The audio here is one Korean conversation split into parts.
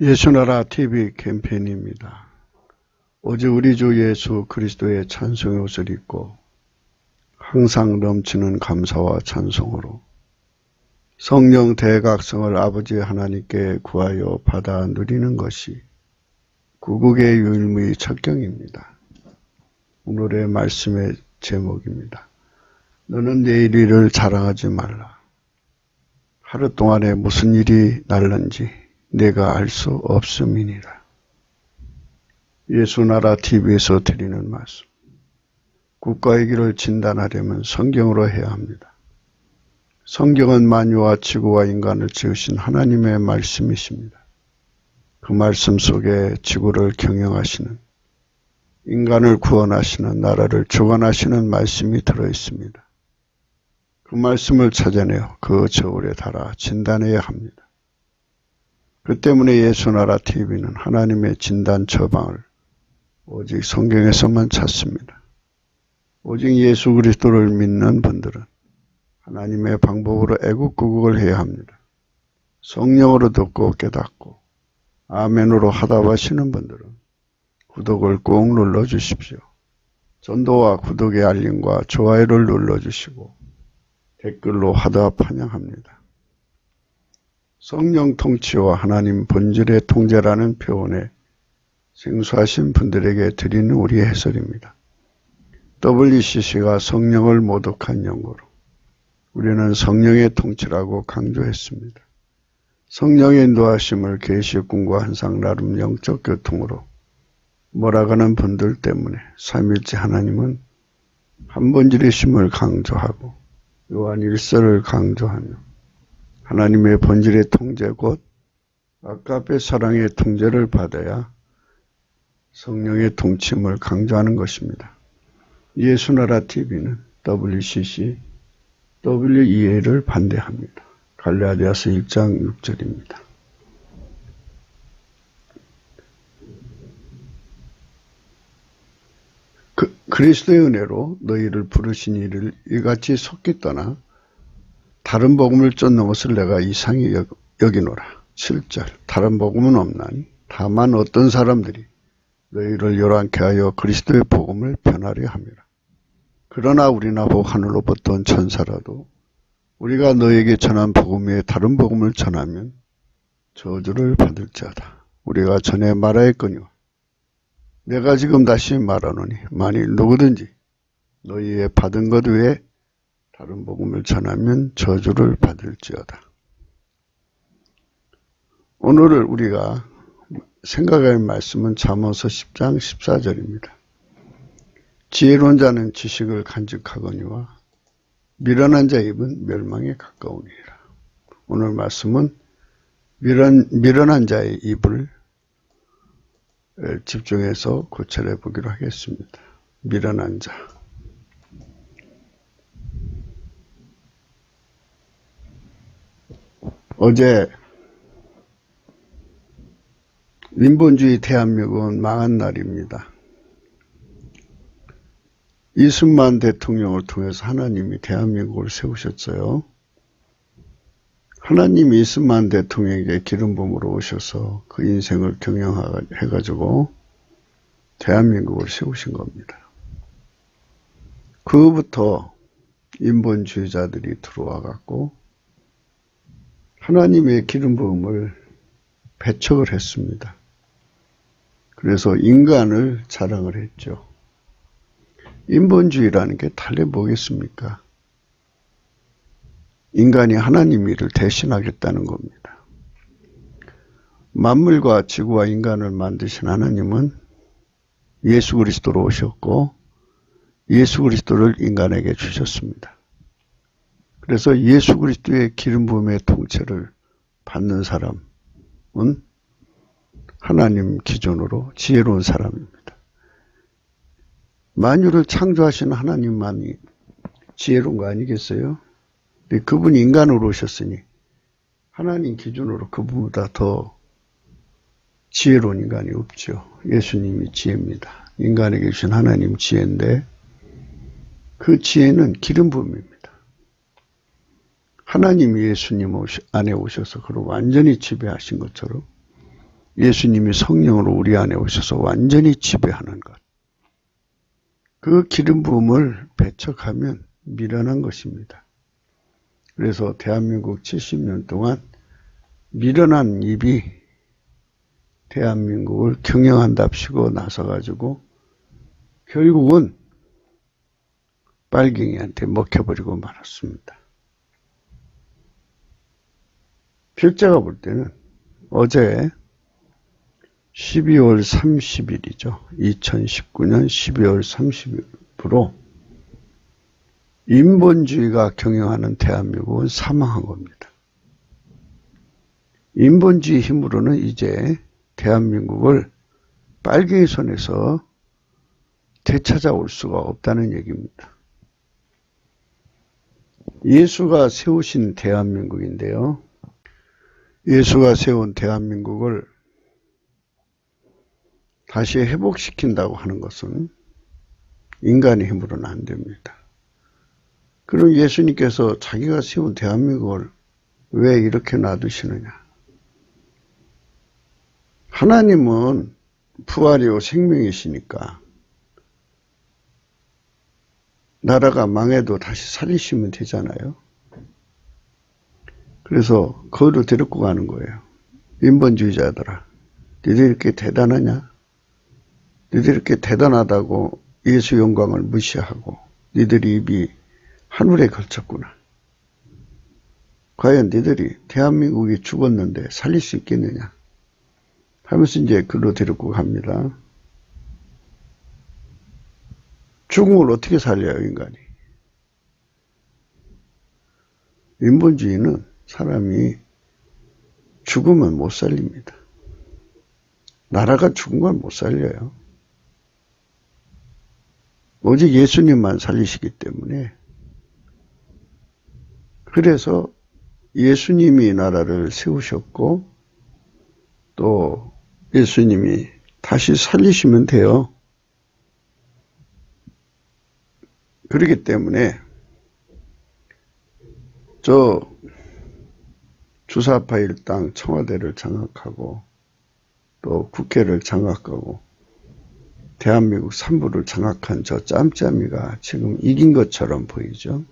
예수나라 TV 캠페인입니다. 오직 우리 주 예수 그리스도의 찬송의 옷을 입고 항상 넘치는 감사와 찬송으로 성령 대각성을 아버지 하나님께 구하여 받아 누리는 것이 구국의 유일무이 첫경입니다. 오늘의 말씀의 제목입니다. 너는 내일 일을 자랑하지 말라. 하루 동안에 무슨 일이 날는지 내가 알 수 없음이니라. 예수나라 TV에서 드리는 말씀. 국가의 길을 진단하려면 성경으로 해야 합니다. 성경은 만유와 지구와 인간을 지으신 하나님의 말씀이십니다. 그 말씀 속에 지구를 경영하시는, 인간을 구원하시는, 나라를 주관하시는 말씀이 들어있습니다. 그 말씀을 찾아내어 그 저울에 달아 진단해야 합니다. 그 때문에 예수나라 TV는 하나님의 진단 처방을 오직 성경에서만 찾습니다. 오직 예수 그리스도를 믿는 분들은 하나님의 방법으로 애국구국을 해야 합니다. 성령으로 듣고 깨닫고 아멘으로 화답하시는 분들은 구독을 꼭 눌러주십시오. 전도와 구독의 알림과 좋아요를 눌러주시고 댓글로 화답 환영합니다. 성령 통치와 하나님 본질의 통제라는 표현에 생소하신 분들에게 드리는 우리의 해설입니다. WCC가 성령을 모독한 연고로 우리는 성령의 통치라고 강조했습니다. 성령의 인도하심을 계시꾼과 항상 나름 영적 교통으로 몰아가는 분들 때문에 삼위일체 하나님은 한 본질이심을 강조하고 요한 1서를 강조하며 하나님의 본질의 통제 곧 아까페 사랑의 통제를 받아야 성령의 통치임을 강조하는 것입니다. 예수나라 TV는 WCC, WEA를 반대합니다. 갈라디아서 1장 6절입니다. 그리스도의 은혜로 너희를 부르신 이를 이같이 속기 떠나 다른 복음을 쫓는 것을 내가 이상히 여기노라. 7절 다른 복음은 없나니 다만 어떤 사람들이 너희를 요란케 하여 그리스도의 복음을 변하려 함이라. 그러나 우리나 복 하늘로부터 온 천사라도 우리가 너에게 전한 복음 외에 다른 복음을 전하면 저주를 받을지어다. 우리가 전에 말하였거니와 내가 지금 다시 말하노니 만일 누구든지 너희의 받은 것 외에 다른 복음을 전하면 저주를 받을지어다. 오늘 우리가 생각할 말씀은 잠언서 10장 14절입니다. 지혜로운 자는 지식을 간직하거니와 미련한 자의 입은 멸망에 가까우니라. 오늘 말씀은 미련한 자의 입을 집중해서 고찰해 보기로 하겠습니다. 미련한 자. 어제 인본주의 대한민국은 망한 날입니다. 이승만 대통령을 통해서 하나님이 대한민국을 세우셨어요. 하나님이 이승만 대통령에게 기름 부음으로 오셔서 그 인생을 경영해가지고 대한민국을 세우신 겁니다. 그부터 인본주의자들이 들어와갖고 하나님의 기름 부음을 배척을 했습니다. 그래서 인간을 자랑을 했죠. 인본주의라는 게 달래 뭐겠습니까? 인간이 하나님 일을 대신하겠다는 겁니다. 만물과 지구와 인간을 만드신 하나님은 예수 그리스도로 오셨고 예수 그리스도를 인간에게 주셨습니다. 그래서 예수 그리스도의 기름 부음의 통치를 받는 사람은 하나님 기준으로 지혜로운 사람입니다. 만유를 창조하신 하나님만이 지혜로운 거 아니겠어요? 근데 그분이 인간으로 오셨으니 하나님 기준으로 그분보다 더 지혜로운 인간이 없죠. 예수님이 지혜입니다. 인간에게 주신 하나님 지혜인데 그 지혜는 기름 부음입니다. 하나님이 예수님 안에 오셔서 그를 완전히 지배하신 것처럼 예수님이 성령으로 우리 안에 오셔서 완전히 지배하는 것. 그 기름 부음을 배척하면 미련한 것입니다. 그래서 대한민국 70년 동안 미련한 입이 대한민국을 경영한답시고 나서가지고 결국은 빨갱이한테 먹혀버리고 말았습니다. 필자가 볼 때는 어제 12월 30일이죠. 2019년 12월 30일부로 인본주의가 경영하는 대한민국은 사망한 겁니다. 인본주의 힘으로는 이제 대한민국을 빨갱이 손에서 되찾아올 수가 없다는 얘기입니다. 예수가 세우신 대한민국인데요. 예수가 세운 대한민국을 다시 회복시킨다고 하는 것은 인간의 힘으로는 안 됩니다. 그럼 예수님께서 자기가 세운 대한민국을 왜 이렇게 놔두시느냐? 하나님은 부활이요 생명이시니까 나라가 망해도 다시 살리시면 되잖아요. 그래서 거기로 데리고 가는 거예요. 인본주의자들아, 너희들 이렇게 대단하냐? 너희들 이렇게 대단하다고 예수 영광을 무시하고 너희들이 입이 하늘에 걸쳤구나. 과연 너희들이 대한민국이 죽었는데 살릴 수 있겠느냐? 하면서 이제 그로 데리고 갑니다. 죽음을 어떻게 살려요, 인간이? 인본주의는 사람이 죽으면 못 살립니다. 나라가 죽은 건 못 살려요. 오직 예수님만 살리시기 때문에. 그래서 예수님이 나라를 세우셨고 또 예수님이 다시 살리시면 돼요. 그렇기 때문에 저 주사파 일당 청와대를 장악하고 또 국회를 장악하고 대한민국 삼부를 장악한 저 짬짬이가 지금 이긴 것처럼 보이죠.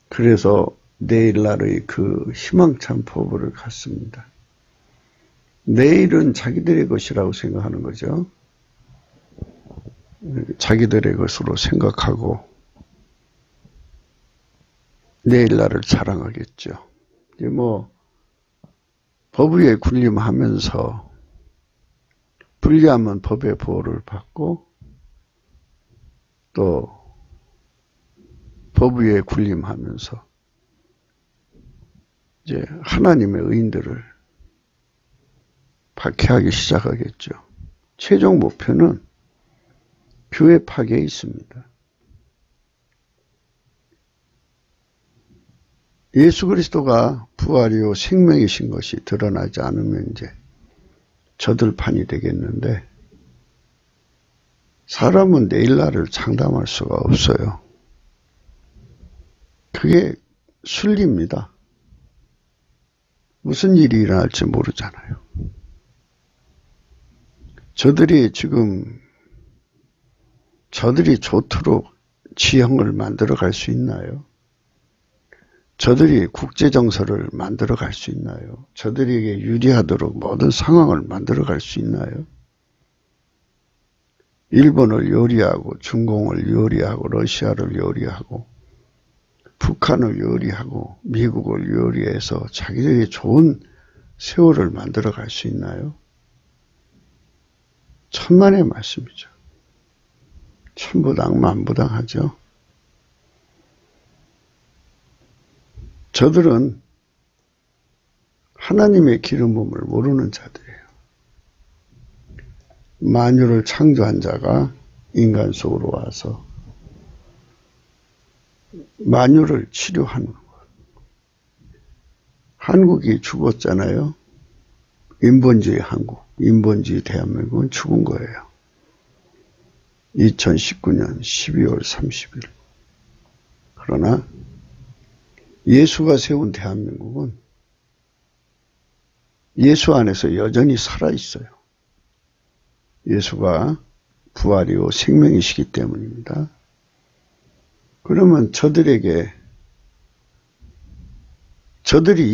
그래서 내일날의 그 희망찬 포부를 갖습니다. 내일은 자기들의 것이라고 생각하는 거죠. 자기들의 것으로 생각하고 내일날을 자랑하겠죠. 이제 뭐 법 위에 군림하면서 불리하면 법의 보호를 받고 또 법 위에 군림하면서 이제 하나님의 의인들을 박해하기 시작하겠죠. 최종 목표는 교회 파괴에 있습니다. 예수 그리스도가 부활이요 생명이신 것이 드러나지 않으면 이제 저들판이 되겠는데 사람은 내일날을 장담할 수가 없어요. 그게 순리입니다. 무슨 일이 일어날지 모르잖아요. 저들이 좋도록 지형을 만들어 갈 수 있나요? 저들이 국제정서를 만들어 갈 수 있나요? 저들에게 유리하도록 모든 상황을 만들어 갈 수 있나요? 일본을 요리하고 중공을 요리하고 러시아를 요리하고 북한을 요리하고 미국을 요리해서 자기들이 좋은 세월을 만들어 갈 수 있나요? 천만의 말씀이죠. 천부당 만부당하죠. 저들은 하나님의 기름 부음을 모르는 자들이에요. 만유를 창조한 자가 인간 속으로 와서 만유를 치료하는 것. 한국이 죽었잖아요. 인본주의 한국, 인본주의 대한민국은 죽은 거예요. 2019년 12월 30일. 그러나 예수가 세운 대한민국은 예수 안에서 여전히 살아있어요. 예수가 부활이요 생명이시기 때문입니다. 그러면 저들이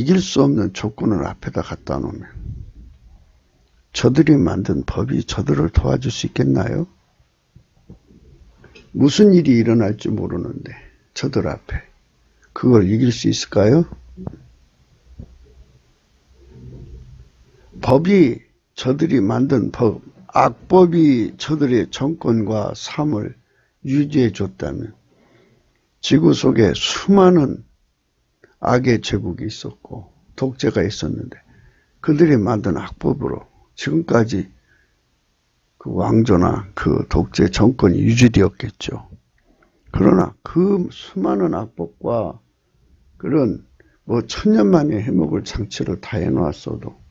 이길 수 없는 조건을 앞에다 갖다 놓으면 저들이 만든 법이 저들을 도와줄 수 있겠나요? 무슨 일이 일어날지 모르는데 저들 앞에 그걸 이길 수 있을까요? 법이 저들이 만든 법, 악법이 저들의 정권과 삶을 유지해 줬다면 지구 속에 수많은 악의 제국이 있었고 독재가 있었는데 그들이 만든 악법으로 지금까지 그 왕조나 그 독재 정권이 유지되었겠죠. 그러나 그 수많은 악법과 그런 천년만에 해먹을 장치를 다 해놓았어도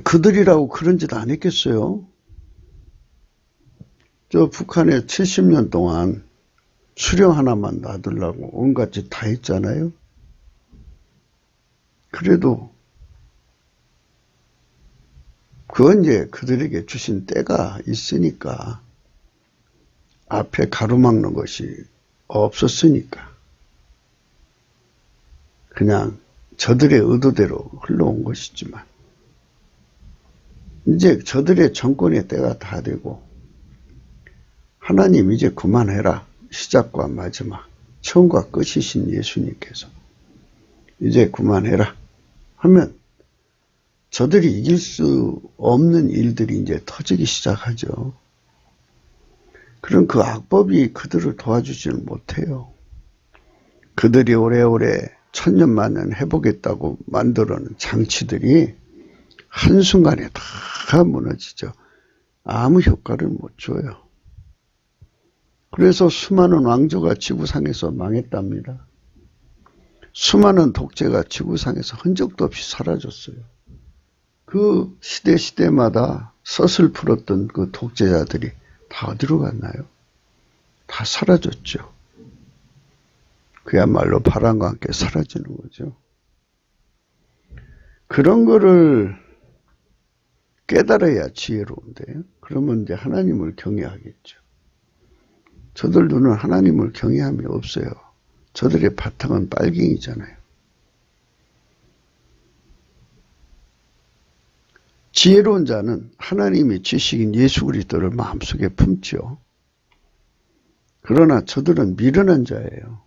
그들이라고 그런 짓 안 했겠어요? 저 북한에 70년 동안 수령 하나만 놔두려고 온갖 짓 다 했잖아요. 그래도 그건 이제 그들에게 주신 때가 있으니까 앞에 가로막는 것이 없었으니까 그냥 저들의 의도대로 흘러온 것이지만 이제 저들의 정권의 때가 다 되고 하나님 이제 그만해라. 시작과 마지막, 처음과 끝이신 예수님께서 이제 그만해라 하면 저들이 이길 수 없는 일들이 이제 터지기 시작하죠. 그럼 그 악법이 그들을 도와주지는 못해요. 그들이 오래오래 천년만년 해보겠다고 만들어놓은 장치들이 한순간에 다 무너지죠. 아무 효과를 못 줘요. 그래서 수많은 왕조가 지구상에서 망했답니다. 수많은 독재가 지구상에서 흔적도 없이 사라졌어요. 그 시대마다 섯을 풀었던 그 독재자들이 다 어디로 갔나요? 다 사라졌죠. 그야말로 바람과 함께 사라지는 거죠. 그런 거를 깨달아야 지혜로운데요. 그러면 이제 하나님을 경외하겠죠. 저들 눈은 하나님을 경외함이 없어요. 저들의 바탕은 빨갱이잖아요. 지혜로운 자는 하나님의 지식인 예수 그리스도를 마음속에 품죠. 그러나 저들은 미련한 자예요.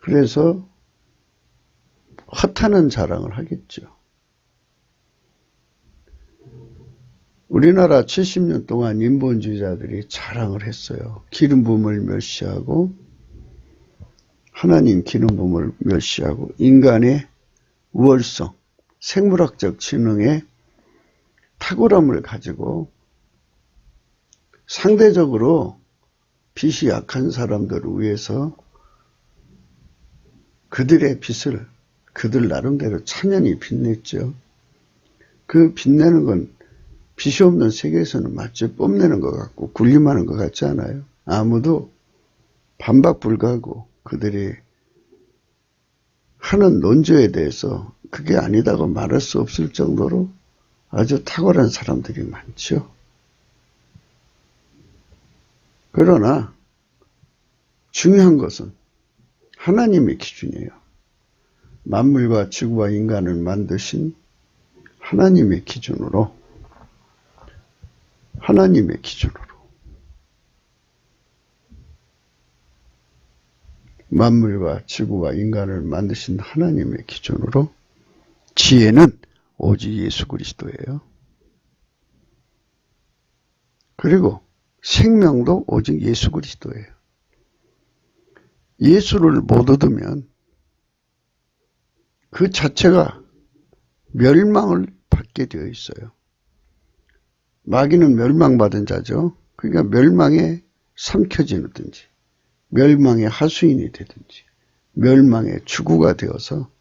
그래서 허탄한 자랑을 하겠죠. 우리나라 70년 동안 인본주의자들이 자랑을 했어요. 기름 부음을 멸시하고 하나님 기름 부음을 멸시하고 인간의 우월성, 생물학적 지능의 탁월함을 가지고 상대적으로 빛이 약한 사람들을 위해서 그들의 빛을 그들 나름대로 찬연히 빛냈죠. 그 빛내는 건 빛이 없는 세계에서는 마치 뽐내는 것 같고 군림하는 것 같지 않아요? 아무도 반박불가하고 그들이 하는 논조에 대해서 그게 아니다고 말할 수 없을 정도로 아주 탁월한 사람들이 많죠. 그러나 중요한 것은 하나님의 기준이에요. 만물과 지구와 인간을 만드신 하나님의 기준으로 만물과 지구와 인간을 만드신 하나님의 기준으로 지혜는 오직 예수 그리스도예요. 그리고 생명도 오직 예수 그리스도예요. 예수를 못 얻으면 그 자체가 멸망을 받게 되어 있어요. 마귀는 멸망받은 자죠. 그러니까 멸망에 삼켜지든지 멸망의 하수인이 되든지 멸망의 주구가 되어서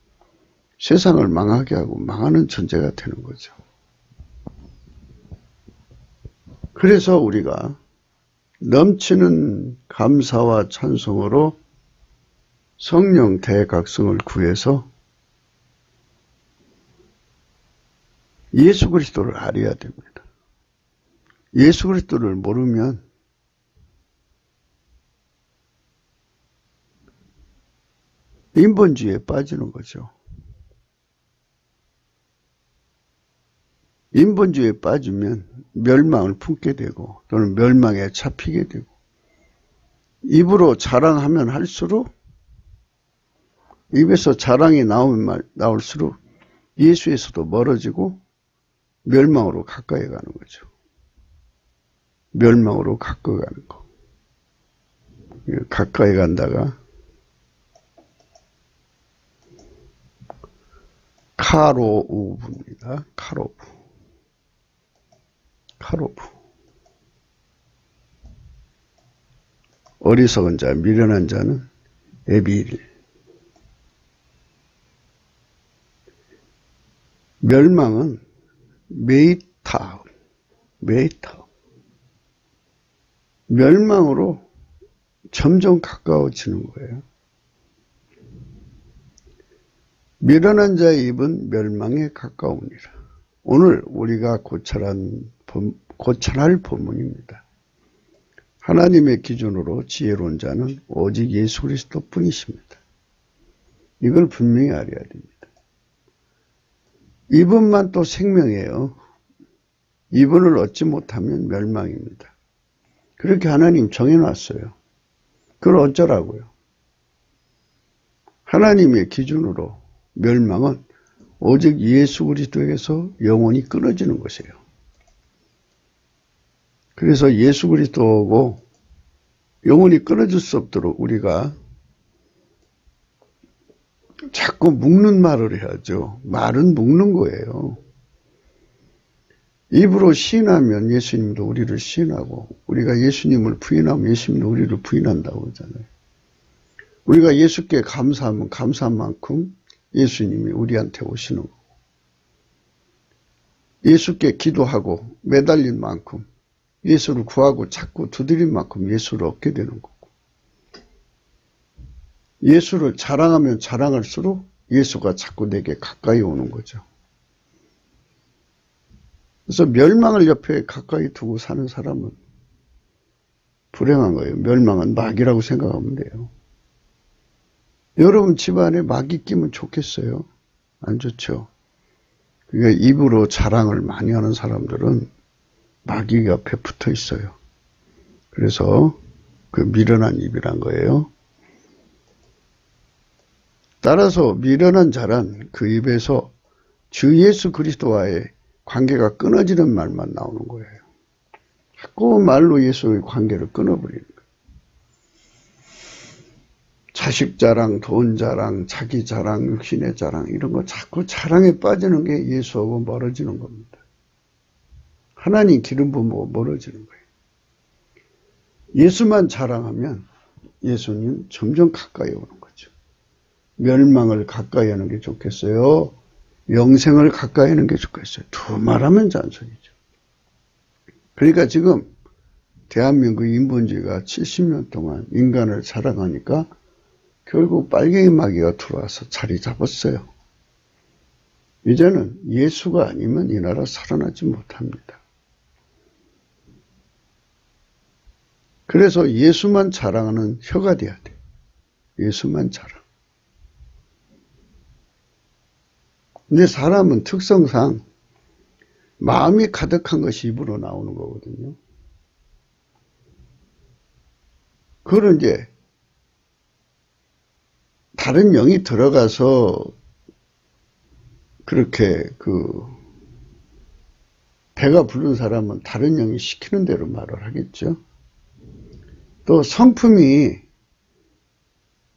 세상을 망하게 하고 망하는 존재가 되는 거죠. 그래서 우리가 넘치는 감사와 찬송으로 성령 대각성을 구해서 예수 그리스도를 알아야 됩니다. 예수 그리스도를 모르면 인본주의에 빠지는 거죠. 인본주의에 빠지면 멸망을 품게 되고 또는 멸망에 잡히게 되고 입으로 자랑하면 할수록 입에서 자랑이 나올수록 예수에서도 멀어지고 멸망으로 가까이 가는 거죠. 멸망으로 가까이 가는 거. 가까이 간다가 카로우브입니다. 카로브. 어리석은 자, 미련한 자는 에빌. 멸망은 메이타움. 멸망으로 점점 가까워지는 거예요. 미련한 자의 입은 멸망에 가까우니라. 오늘 우리가 고찰할 본문입니다. 하나님의 기준으로 지혜로운 자는 오직 예수 그리스도 뿐이십니다. 이걸 분명히 알아야 됩니다. 이분만 또 생명이에요. 이분을 얻지 못하면 멸망입니다. 그렇게 하나님 정해놨어요. 그걸 어쩌라고요? 하나님의 기준으로 멸망은 오직 예수 그리스도에게서 영원히 끊어지는 것이에요. 그래서 예수 그리스도하고 영원히 끊어질 수 없도록 우리가 자꾸 묶는 말을 해야죠. 말은 묶는 거예요. 입으로 시인하면 예수님도 우리를 시인하고 우리가 예수님을 부인하면 예수님도 우리를 부인한다고 하잖아요. 우리가 예수께 감사하면 감사한 만큼 예수님이 우리한테 오시는 거고 예수께 기도하고 매달린 만큼 예수를 구하고 자꾸 두드린 만큼 예수를 얻게 되는 거고 예수를 자랑하면 자랑할수록 예수가 자꾸 내게 가까이 오는 거죠. 그래서 멸망을 옆에 가까이 두고 사는 사람은 불행한 거예요. 멸망은 마귀라고 생각하면 돼요. 여러분 집안에 마귀 끼면 좋겠어요? 안 좋죠. 그러니까 입으로 자랑을 많이 하는 사람들은 마귀 옆에 붙어 있어요. 그래서 그 미련한 입이란 거예요. 따라서 미련한 자란 그 입에서 주 예수 그리스도와의 관계가 끊어지는 말만 나오는 거예요. 자꾸 말로 예수의 관계를 끊어버리는 거예요. 자식 자랑, 돈 자랑, 자기 자랑, 육신의 자랑 이런 거 자꾸 자랑에 빠지는 게 예수하고 멀어지는 겁니다. 하나님 기름 부음하고 멀어지는 거예요. 예수만 자랑하면 예수님 점점 가까이 오는 거죠. 멸망을 가까이 하는 게 좋겠어요? 영생을 가까이 하는 게 좋겠어요? 두 말하면 잔소리죠. 그러니까 지금 대한민국 인본주의가 70년 동안 인간을 자랑하니까 결국 빨갱이 마귀가 들어와서 자리 잡았어요. 이제는 예수가 아니면 이 나라 살아나지 못합니다. 그래서 예수만 자랑하는 혀가 돼야 돼요. 예수만 자랑. 근데 사람은 특성상 마음이 가득한 것이 입으로 나오는 거거든요. 그걸 이제 다른 영이 들어가서 그렇게 배가 부른 사람은 다른 영이 시키는 대로 말을 하겠죠. 또 성품이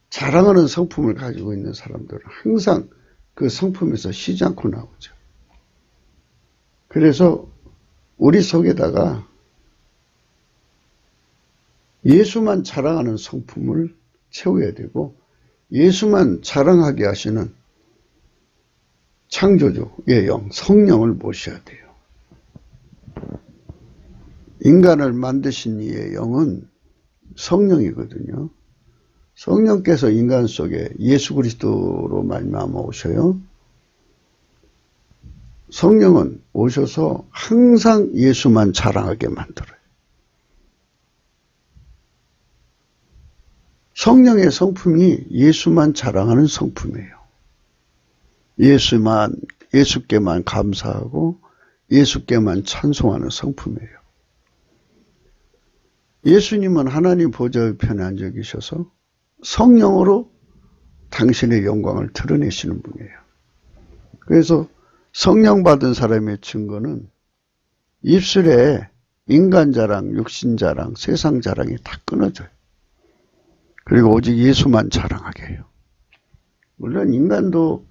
자랑하는 성품을 가지고 있는 사람들은 항상 그 성품에서 쉬지 않고 나오죠. 그래서 우리 속에다가 예수만 자랑하는 성품을 채워야 되고 예수만 자랑하게 하시는 창조주의 영, 성령을 모셔야 돼요. 인간을 만드신 이의 영은 성령이거든요. 성령께서 인간 속에 예수 그리스도로 말미암아 오셔요. 성령은 오셔서 항상 예수만 자랑하게 만들어요. 성령의 성품이 예수만 자랑하는 성품이에요. 예수께만 감사하고 예수께만 찬송하는 성품이에요. 예수님은 하나님 보좌 우편에 앉아 계셔서 성령으로 당신의 영광을 드러내시는 분이에요. 그래서 성령 받은 사람의 증거는 입술에 인간 자랑, 육신 자랑, 세상 자랑이 다 끊어져요. 그리고 오직 예수만 자랑하게 해요. 물론 인간도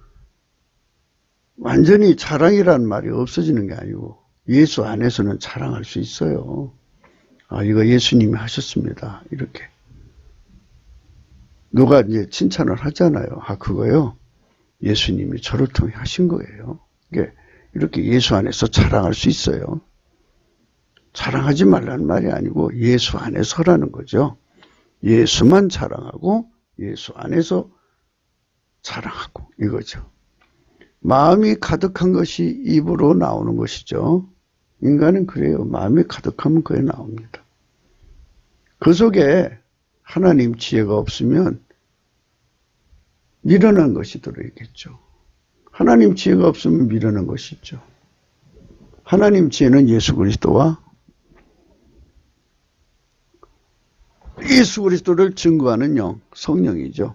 완전히 자랑이라는 말이 없어지는 게 아니고 예수 안에서는 자랑할 수 있어요. 아, 이거 예수님이 하셨습니다. 이렇게. 누가 이제 칭찬을 하잖아요. 아, 그거요? 예수님이 저를 통해 하신 거예요. 이렇게 예수 안에서 자랑할 수 있어요. 자랑하지 말라는 말이 아니고 예수 안에서라는 거죠. 예수만 자랑하고 예수 안에서 자랑하고 이거죠. 마음이 가득한 것이 입으로 나오는 것이죠. 인간은 그래요. 마음이 가득하면 그게 나옵니다. 그 속에 하나님 지혜가 없으면 미련한 것이 들어있겠죠. 하나님 지혜가 없으면 미련한 것이 있죠. 하나님 지혜는 예수 그리스도와 예수 그리스도를 증거하는 영, 성령이죠.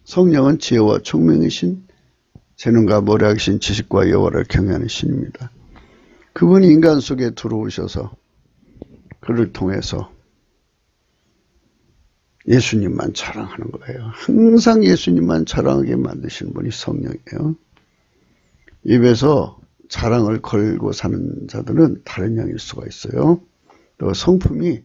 성령은 지혜와 총명이신 재능과 모략이신 지식과 여호와를 경외하는 신입니다. 그분이 인간 속에 들어오셔서 그를 통해서 예수님만 자랑하는 거예요. 항상 예수님만 자랑하게 만드시는 분이 성령이에요. 입에서 자랑을 걸고 사는 자들은 다른 영일 수가 있어요. 또 성품이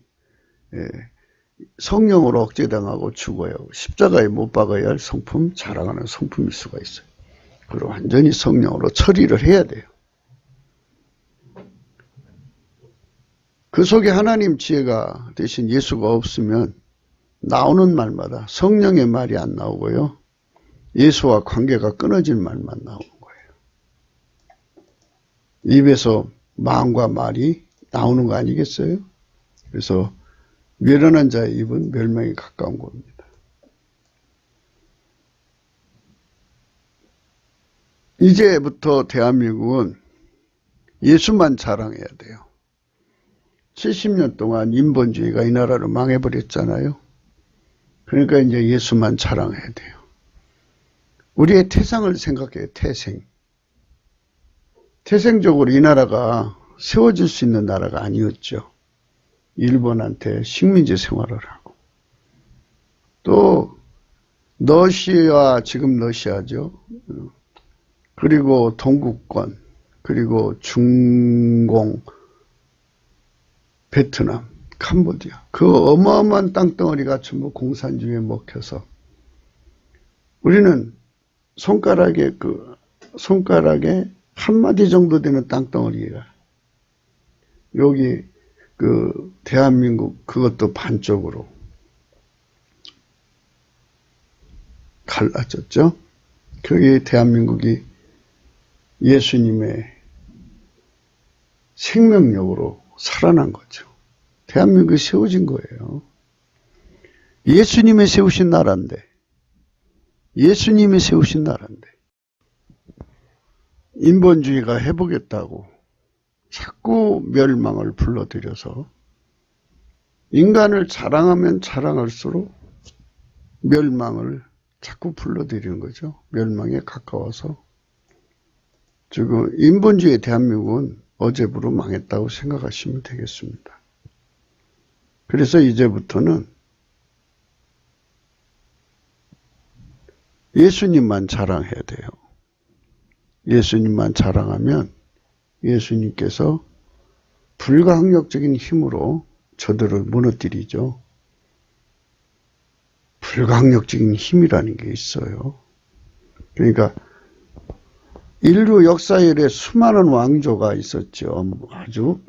성령으로 억제당하고 죽어요. 십자가에 못 박아야 할 성품, 자랑하는 성품일 수가 있어요. 그리고 완전히 성령으로 처리를 해야 돼요. 그 속에 하나님 지혜가 대신 예수가 없으면 나오는 말마다 성령의 말이 안 나오고요. 예수와 관계가 끊어진 말만 나오는 거예요. 입에서 마음과 말이 나오는 거 아니겠어요? 그래서 멸련한 자의 입은 멸망에 가까운 겁니다. 이제부터 대한민국은 예수만 자랑해야 돼요. 70년 동안 인본주의가 이 나라를 망해버렸잖아요. 그러니까 이제 예수만 자랑해야 돼요. 우리의 태생을 생각해요. 태생적으로 이 나라가 세워질 수 있는 나라가 아니었죠. 일본한테 식민지 생활을 하고 또 러시아, 지금 러시아죠. 그리고 동구권, 그리고 중공, 베트남, 캄보디아, 그 어마어마한 땅덩어리가 전부 공산주의에 먹혀서 우리는 손가락에 한마디 정도 되는 땅덩어리가 여기 대한민국 그것도 반쪽으로 갈라졌죠. 그게 대한민국이 예수님의 생명력으로 살아난 거죠. 대한민국이 세워진 거예요. 예수님이 세우신 나라인데, 인본주의가 해보겠다고 자꾸 멸망을 불러들여서 인간을 자랑하면 자랑할수록 멸망을 자꾸 불러들이는 거죠. 멸망에 가까워서. 지금 인본주의 대한민국은 어제부로 망했다고 생각하시면 되겠습니다. 그래서 이제부터는 예수님만 자랑해야 돼요. 예수님만 자랑하면 예수님께서 불가항력적인 힘으로 저들을 무너뜨리죠. 불가항력적인 힘이라는 게 있어요. 그러니까 인류 역사일에 수많은 왕조가 있었죠. 아주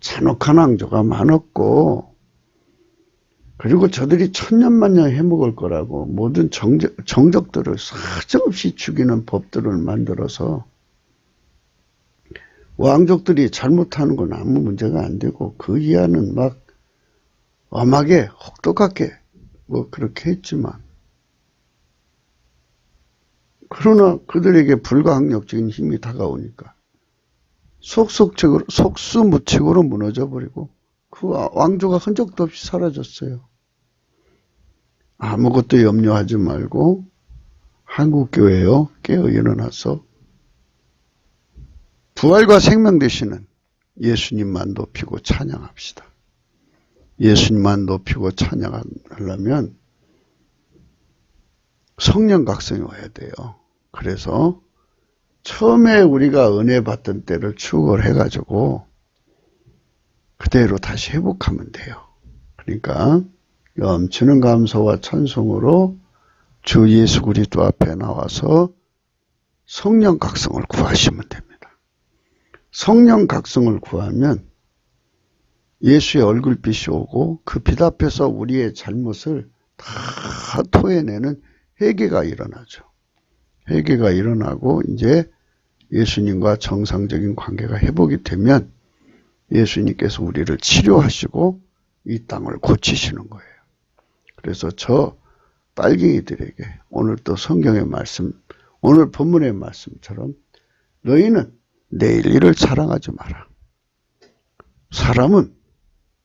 잔혹한 왕조가 많았고 그리고 저들이 천년만년 해먹을 거라고 모든 정적들을 사정없이 죽이는 법들을 만들어서 왕족들이 잘못하는 건 아무 문제가 안 되고 그 이하는 막 엄하게 혹독하게 뭐 그렇게 했지만, 그러나 그들에게 불가항력적인 힘이 다가오니까 속수무책으로 무너져버리고 그 왕조가 흔적도 없이 사라졌어요. 아무것도 염려하지 말고 한국교회요 깨어 일어나서 부활과 생명 되시는 예수님만 높이고 찬양합시다. 예수님만 높이고 찬양하려면 성령 각성이 와야 돼요. 그래서 처음에 우리가 은혜 받던 때를 추억을 해가지고 그대로 다시 회복하면 돼요. 그러니까 넘치는 감사와 찬송으로 주 예수 그리스도 앞에 나와서 성령 각성을 구하시면 됩니다. 성령 각성을 구하면 예수의 얼굴빛이 오고 그 빛 앞에서 우리의 잘못을 다 토해내는 회개가 일어나죠. 회개가 일어나고 이제 예수님과 정상적인 관계가 회복이 되면 예수님께서 우리를 치료하시고 이 땅을 고치시는 거예요. 그래서 저 빨갱이들에게 오늘 또 성경의 말씀, 오늘 본문의 말씀처럼 너희는 내일 일을 자랑하지 마라. 사람은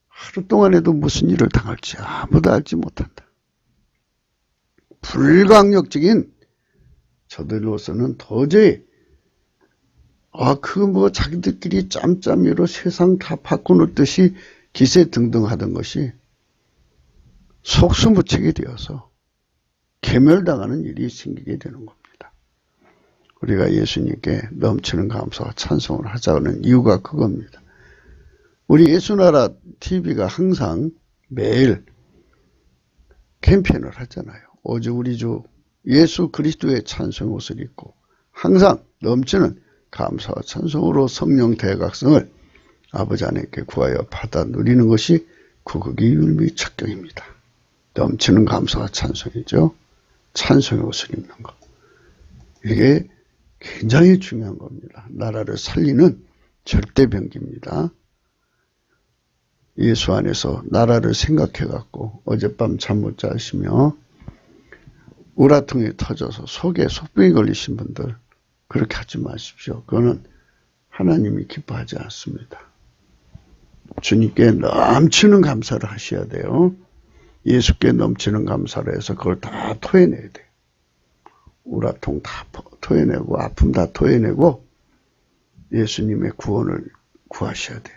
하루 동안에도 무슨 일을 당할지 아무도 알지 못한다. 불강력적인 저들로서는 도저히 자기들끼리 짬짬이로 세상 다 바꿔놓을 듯이 기세등등하던 것이 속수무책이 되어서 괴멸당하는 일이 생기게 되는 겁니다. 우리가 예수님께 넘치는 감사와 찬송을 하자는 이유가 그겁니다. 우리 예수나라 TV가 항상 매일 캠페인을 하잖아요. 오직 우리 주 예수 그리스도의 찬송 옷을 입고 항상 넘치는 감사와 찬송으로 성령 대각성을 아버지 하나님께 구하여 받아 누리는 것이 구극의 율미 척경입니다. 넘치는 감사와 찬송이죠. 찬송의 옷을 입는 것. 이게 굉장히 중요한 겁니다. 나라를 살리는 절대병기입니다. 예수 안에서 나라를 생각해 갖고 어젯밤 잠 못 자시며 우라통이 터져서 속에 속병이 걸리신 분들 그렇게 하지 마십시오. 그거는 하나님이 기뻐하지 않습니다. 주님께 넘치는 감사를 하셔야 돼요. 예수께 넘치는 감사를 해서 그걸 다 토해내야 돼요. 우라통 다 토해내고 아픔 다 토해내고 예수님의 구원을 구하셔야 돼요.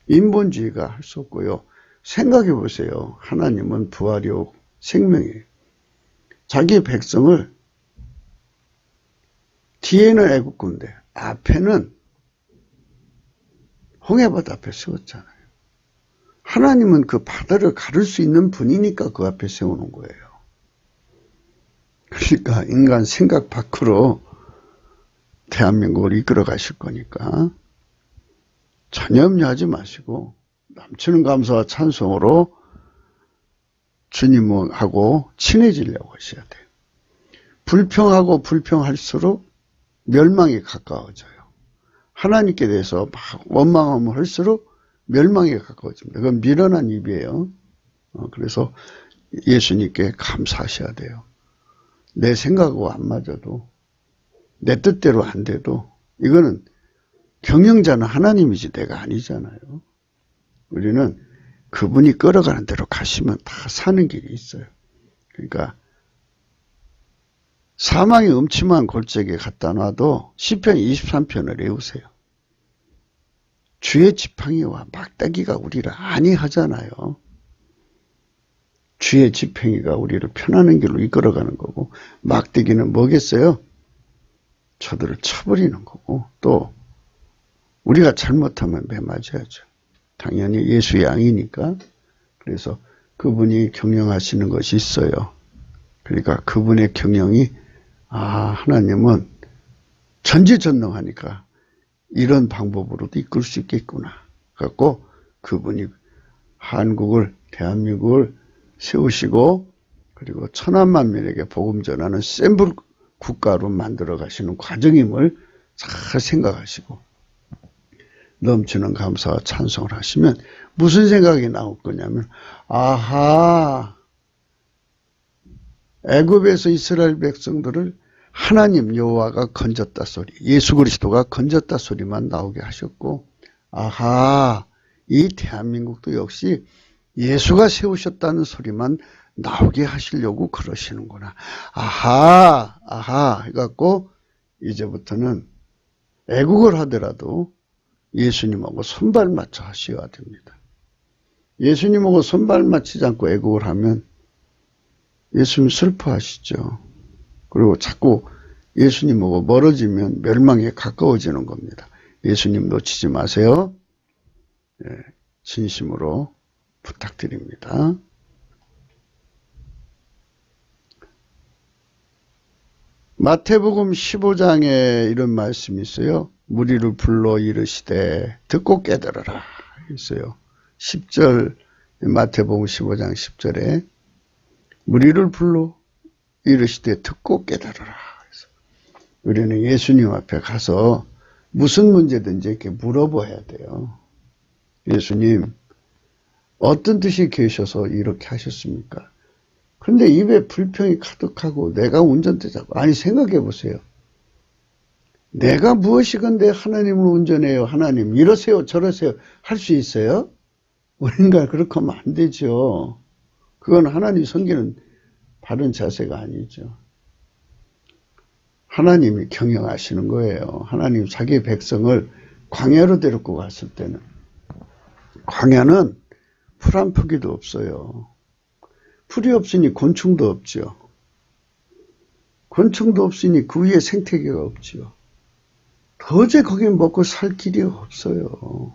인본주의가 할 수 없고요. 생각해 보세요. 하나님은 부활이요 생명이에요. 자기 백성을 뒤에는 애국군대, 앞에는 홍해바다 앞에 세웠잖아요. 하나님은 그 바다를 가를 수 있는 분이니까 그 앞에 세우는 거예요. 그러니까 인간 생각 밖으로 대한민국을 이끌어 가실 거니까 전혀 염려하지 마시고 넘치는 감사와 찬송으로 주님하고 친해지려고 하셔야 돼요. 불평하고 불평할수록 멸망이 가까워져요. 하나님께 대해서 막 원망하면 할수록 멸망에 가까워집니다. 그건 미련한 입이에요. 그래서 예수님께 감사하셔야 돼요. 내 생각하고 안 맞아도 내 뜻대로 안 돼도 이거는 경영자는 하나님이지 내가 아니잖아요. 우리는 그분이 끌어가는 대로 가시면 다 사는 길이 있어요. 그러니까 사망의 음침한 골짜기에 갖다 놔도 시편 23편을 외우세요. 주의 지팡이와 막대기가 우리를 안위하잖아요. 주의 지팡이가 우리를 편안한 길로 이끌어가는 거고 막대기는 뭐겠어요? 저들을 쳐버리는 거고 또 우리가 잘못하면 매맞아야죠. 당연히 예수의 양이니까. 그래서 그분이 경영하시는 것이 있어요. 그러니까 그분의 경영이 하나님은 전지전능하니까 이런 방법으로도 이끌 수 있겠구나. 갖고 그분이 한국을 대한민국을 세우시고 그리고 천하만민에게 복음 전하는 샘플 국가로 만들어 가시는 과정임을 잘 생각하시고 넘치는 감사와 찬송을 하시면 무슨 생각이 나올 거냐면 아하, 애굽에서 이스라엘 백성들을 하나님 여호와가 건졌다 소리, 예수 그리스도가 건졌다 소리만 나오게 하셨고, 아하, 이 대한민국도 역시 예수가 세우셨다는 소리만 나오게 하시려고 그러시는구나. 아하 해갖고 이제부터는 애국을 하더라도 예수님하고 손발 맞춰 하셔야 됩니다. 예수님하고 손발 맞추지 않고 애국을 하면 예수님 슬퍼하시죠. 그리고 자꾸 예수님하고 멀어지면 멸망에 가까워지는 겁니다. 예수님 놓치지 마세요. 진심으로 부탁드립니다. 마태복음 15장에 이런 말씀이 있어요. 무리를 불러 이르시되 듣고 깨달으라 있어요. 10절 마태복음 15장 10절에 무리를 불러 이르시되 듣고 깨달으라. 우리는 예수님 앞에 가서 무슨 문제든지 이렇게 물어봐야 돼요. 예수님, 어떤 뜻이 계셔서 이렇게 하셨습니까? 근데 입에 불평이 가득하고 내가 운전대자고. 아니 생각해 보세요. 내가 무엇이건데 하나님을 운전해요. 하나님 이러세요 저러세요 할 수 있어요? 우리가 그렇게 하면 안 되죠. 그건 하나님 섬기는 바른 자세가 아니죠. 하나님이 경영하시는 거예요. 하나님 자기 백성을 광야로 데리고 갔을 때는 광야는 풀 한 포기도 없어요. 풀이 없으니 곤충도 없죠. 곤충도 없으니 그 위에 생태계가 없죠. 도저히 거기 먹고 살 길이 없어요.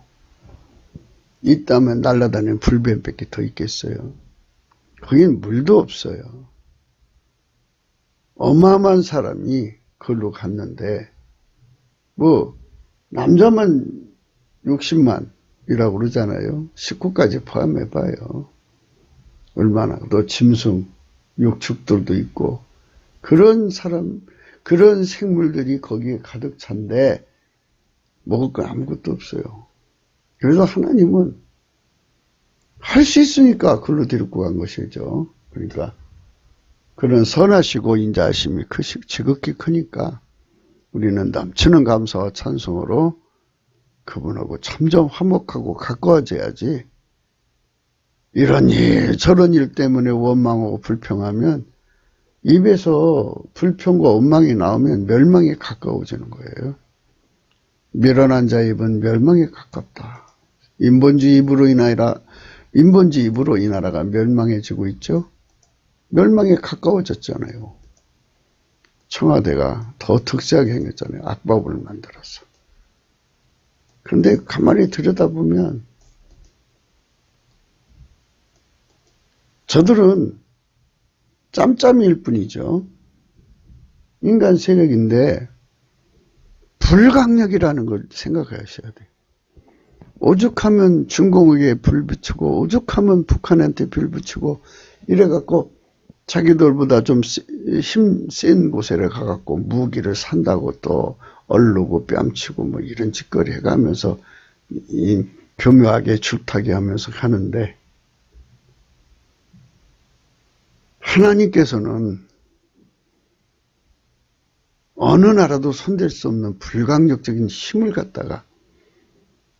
있다면 날아다니는 불뱀밖에 더 있겠어요. 거긴 물도 없어요. 어마어마한 사람이 그걸로 갔는데 뭐 남자만 60만이라고 그러잖아요. 식구까지 포함해봐요. 얼마나 또 짐승, 육축들도 있고 그런 사람, 그런 생물들이 거기에 가득 찬데 먹을 건 아무것도 없어요. 그래서 하나님은 할 수 있으니까 그걸로 데리고 간 것이죠. 그러니까 그런 선하시고 인자하심이 지극히 크니까 우리는 넘치는 감사와 찬송으로 그분하고 점점 화목하고 가까워져야지 이런 일 저런 일 때문에 원망하고 불평하면 입에서 불평과 원망이 나오면 멸망에 가까워지는 거예요. 미련한 자의 입은 멸망에 가깝다. 인본주의 입으로 이 나라가 멸망해지고 있죠. 멸망에 가까워졌잖아요. 청와대가 더 득세하게 생겼잖아요. 악법을 만들어서. 그런데 가만히 들여다보면 저들은 짬짬이일 뿐이죠. 인간 세력인데 불강력이라는 걸 생각하셔야 돼요. 오죽하면 중공에게 불 붙이고 오죽하면 북한한테 불 붙이고 이래갖고 자기들보다 좀 힘 센 곳에 가갖고 무기를 산다고 또 얼르고 뺨치고 뭐 이런 짓거리 해가면서 교묘하게 줄타기 하면서 하는데 하나님께서는 어느 나라도 손댈 수 없는 불강력적인 힘을 갖다가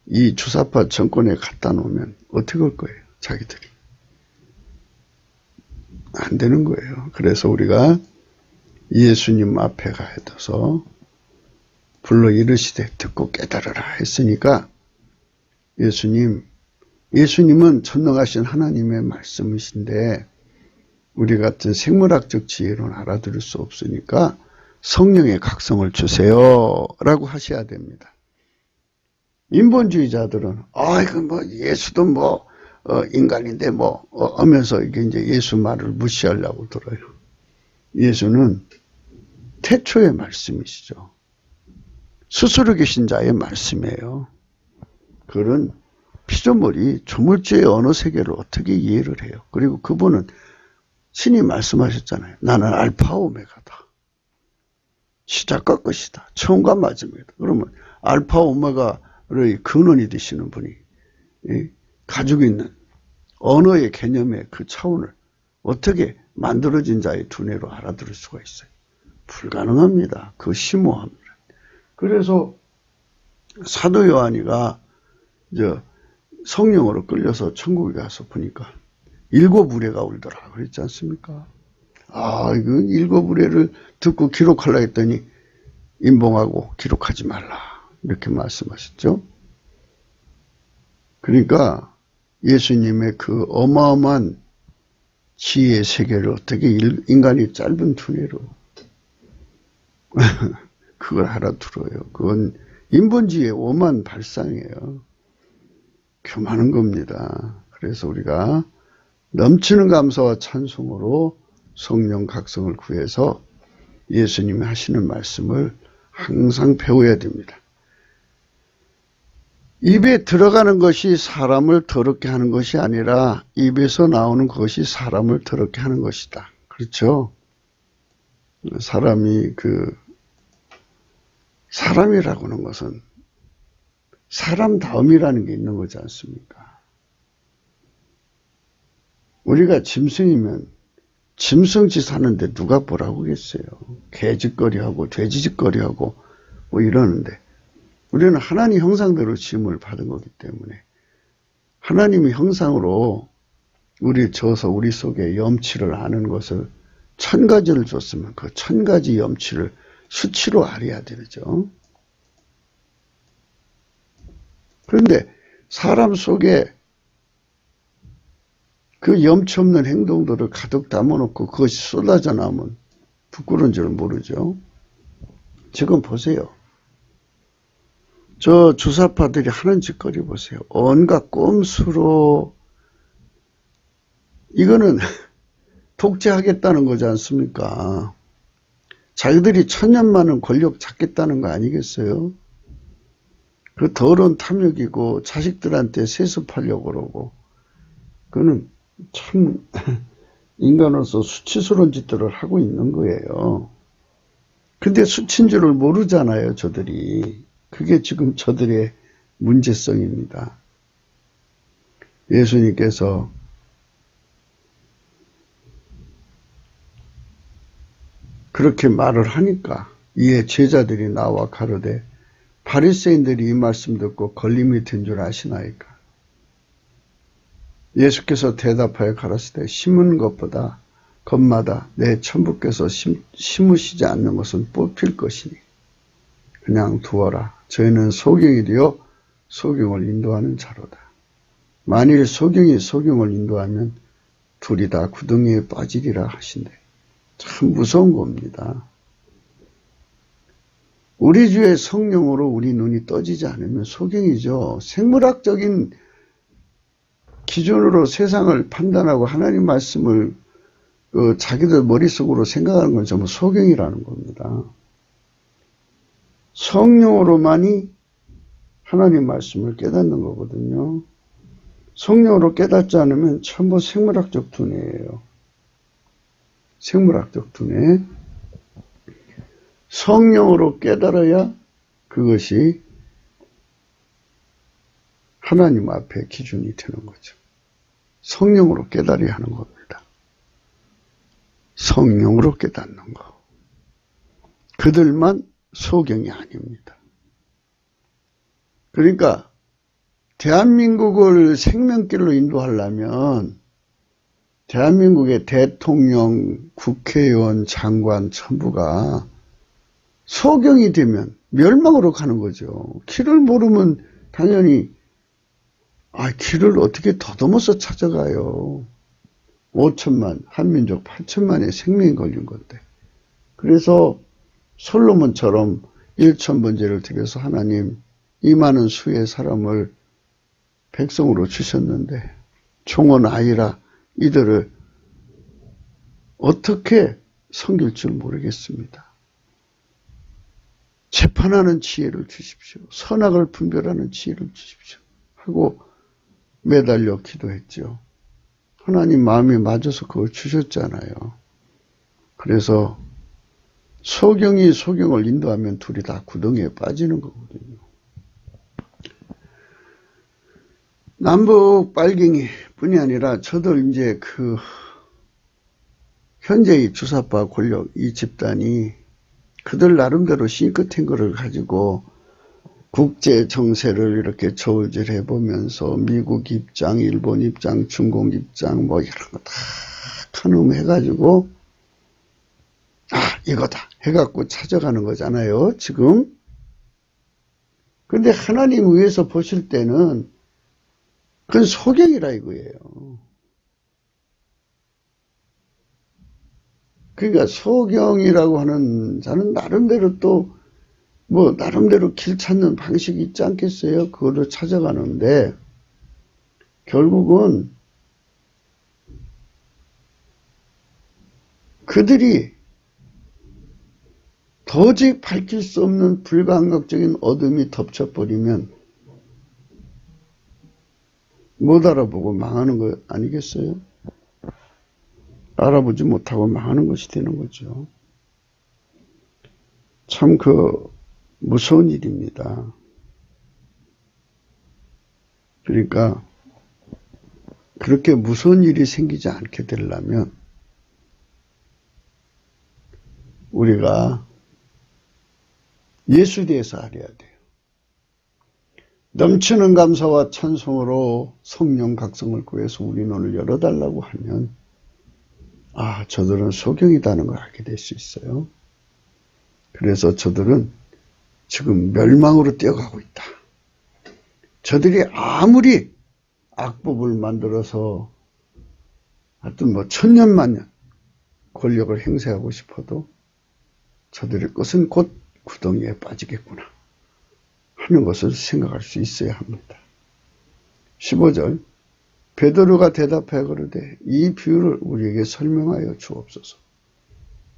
이 주사파 정권에 갖다 놓으면 어떻게 할 거예요? 자기들이. 안 되는 거예요. 그래서 우리가 예수님 앞에 가서 불러 이르시되 듣고 깨달으라 했으니까 예수님은 전능하신 하나님의 말씀이신데 우리 같은 생물학적 지혜로는 알아들을 수 없으니까 성령의 각성을 주세요 라고 하셔야 됩니다. 인본주의자들은 이건 뭐 예수도 뭐 인간인데 뭐 하면서 이게 이제 예수 말을 무시하려고 들어요. 예수는 태초의 말씀이시죠. 스스로 계신 자의 말씀이에요. 그런 피조물이 조물주의 언어 세계를 어떻게 이해를 해요? 그리고 그분은 신이 말씀하셨잖아요. 나는 알파 오메가다. 시작과 끝이다. 처음과 마지막이다. 그러면 알파 오메가의 근원이 되시는 분이 가지고 있는 언어의 개념의 그 차원을 어떻게 만들어진 자의 두뇌로 알아들을 수가 있어요? 불가능합니다. 그거 심오합니다. 그래서 사도 요한이가 성령으로 끌려서 천국에 가서 보니까 7우레가 울더라 그랬지 않습니까? 이거 7우레를 듣고 기록하려 했더니 임봉하고 기록하지 말라 이렇게 말씀하셨죠. 그러니까 예수님의 그 어마어마한 지혜의 세계를 어떻게 인간이 짧은 두뇌로 그걸 알아들어요. 그건 인본주의의 오만 발상이에요. 교만한 겁니다. 그래서 우리가 넘치는 감사와 찬송으로 성령 각성을 구해서 예수님이 하시는 말씀을 항상 배워야 됩니다. 입에 들어가는 것이 사람을 더럽게 하는 것이 아니라 입에서 나오는 것이 사람을 더럽게 하는 것이다. 그렇죠? 사람이라고 하는 것은 사람다움이라는 게 있는 거지 않습니까? 우리가 짐승이면 짐승짓 하는데 누가 뭐라고 하겠어요? 개짓거리하고 돼지짓거리하고 뭐 이러는데 우리는 하나님 형상대로 지음을 받은 거기 때문에 하나님의 형상으로 우리 속에 염치를 아는 것을 1000가지를 줬으면 그 1000가지 염치를 수치로 알아야 되죠. 그런데 사람 속에 그 염치 없는 행동들을 가득 담아놓고 그것이 쏟아져 나오면 부끄러운 줄 모르죠. 지금 보세요. 저 주사파들이 하는 짓거리 보세요. 온갖 꼼수로 이거는 독재하겠다는 거지 않습니까? 자기들이 1000년만은 권력 잡겠다는 거 아니겠어요? 그 더러운 탐욕이고 자식들한테 세습하려고 그러고 그거는 참 인간으로서 수치스러운 짓들을 하고 있는 거예요. 근데 수치인 줄을 모르잖아요, 저들이. 그게 지금 저들의 문제성입니다. 예수님께서 그렇게 말을 하니까 이에 제자들이 나와 가로되 바리새인들이 이 말씀 듣고 걸림이 된 줄 아시나이까? 예수께서 대답하여 가라사대 심은 것보다 것마다 내 천부께서 심으시지 않는 것은 뽑힐 것이니 그냥 두어라. 저희는 소경이 되어 소경을 인도하는 자로다. 만일 소경이 소경을 인도하면 둘이 다 구덩이에 빠지리라 하신대. 참 무서운 겁니다. 우리 주의 성령으로 우리 눈이 떠지지 않으면 소경이죠. 생물학적인 기준으로 세상을 판단하고 하나님 말씀을 자기들 머릿속으로 생각하는 건 전부 소경이라는 겁니다. 성령으로만이 하나님 말씀을 깨닫는 거거든요. 성령으로 깨닫지 않으면 전부 생물학적 두뇌예요. 생물학적 두뇌. 성령으로 깨달아야 그것이 하나님 앞에 기준이 되는 거죠. 성령으로 깨달아야 하는 겁니다. 성령으로 깨닫는 거. 그들만 소경이 아닙니다. 그러니까 대한민국을 생명길로 인도하려면 대한민국의 대통령, 국회의원, 장관 전부가 소경이 되면 멸망으로 가는 거죠. 길을 모르면 당연히 길을 어떻게 더듬어서 찾아가요. 5천만, 한민족 8천만의 생명이 걸린 건데. 그래서 솔로몬처럼 1000번제를 드려서 하나님 이 많은 수의 사람을 백성으로 주셨는데 총원 아이라 이들을 어떻게 섬길 줄 모르겠습니다. 재판하는 지혜를 주십시오. 선악을 분별하는 지혜를 주십시오. 하고 매달려 기도했죠. 하나님 마음에 맞아서 그걸 주셨잖아요. 그래서 소경이 소경을 인도하면 둘이 다 구덩이에 빠지는 거거든요. 남북 빨갱이 뿐이 아니라 저도 이제 현재의 주사파 권력 이 집단이 그들 나름대로 싱크탱 거를 가지고 국제 정세를 이렇게 저울질해 보면서 미국 입장, 일본 입장, 중국 입장 뭐 이런 거 다 가늠해가지고 이거다 해갖고 찾아가는 거잖아요. 지금. 근데 하나님 위에서 보실 때는 그건 소경이라 이거예요. 그러니까 소경이라고 하는 자는 나름대로 또 뭐 나름대로 길 찾는 방식이 있지 않겠어요? 그거를 찾아가는데 결국은 그들이 도저히 밝힐 수 없는 불감각적인 어둠이 덮쳐버리면 못 알아보고 망하는 거 아니겠어요? 알아보지 못하고 망하는 것이 되는 거죠. 참 무서운 일입니다. 그러니까 그렇게 무서운 일이 생기지 않게 되려면 우리가 예수에 대해서 알아야 돼요. 넘치는 감사와 찬송으로 성령 각성을 구해서 우리 눈을 열어달라고 하면 저들은 소경이다는 걸 알게 될 수 있어요. 그래서 저들은 지금 멸망으로 뛰어가고 있다. 저들이 아무리 악법을 만들어서 하여튼 뭐 천년만년 권력을 행사하고 싶어도 저들의 것은 곧 구덩이에 빠지겠구나 하는 것을 생각할 수 있어야 합니다. 15절 베드로가 대답하여 그러되 이 비유를 우리에게 설명하여 주옵소서.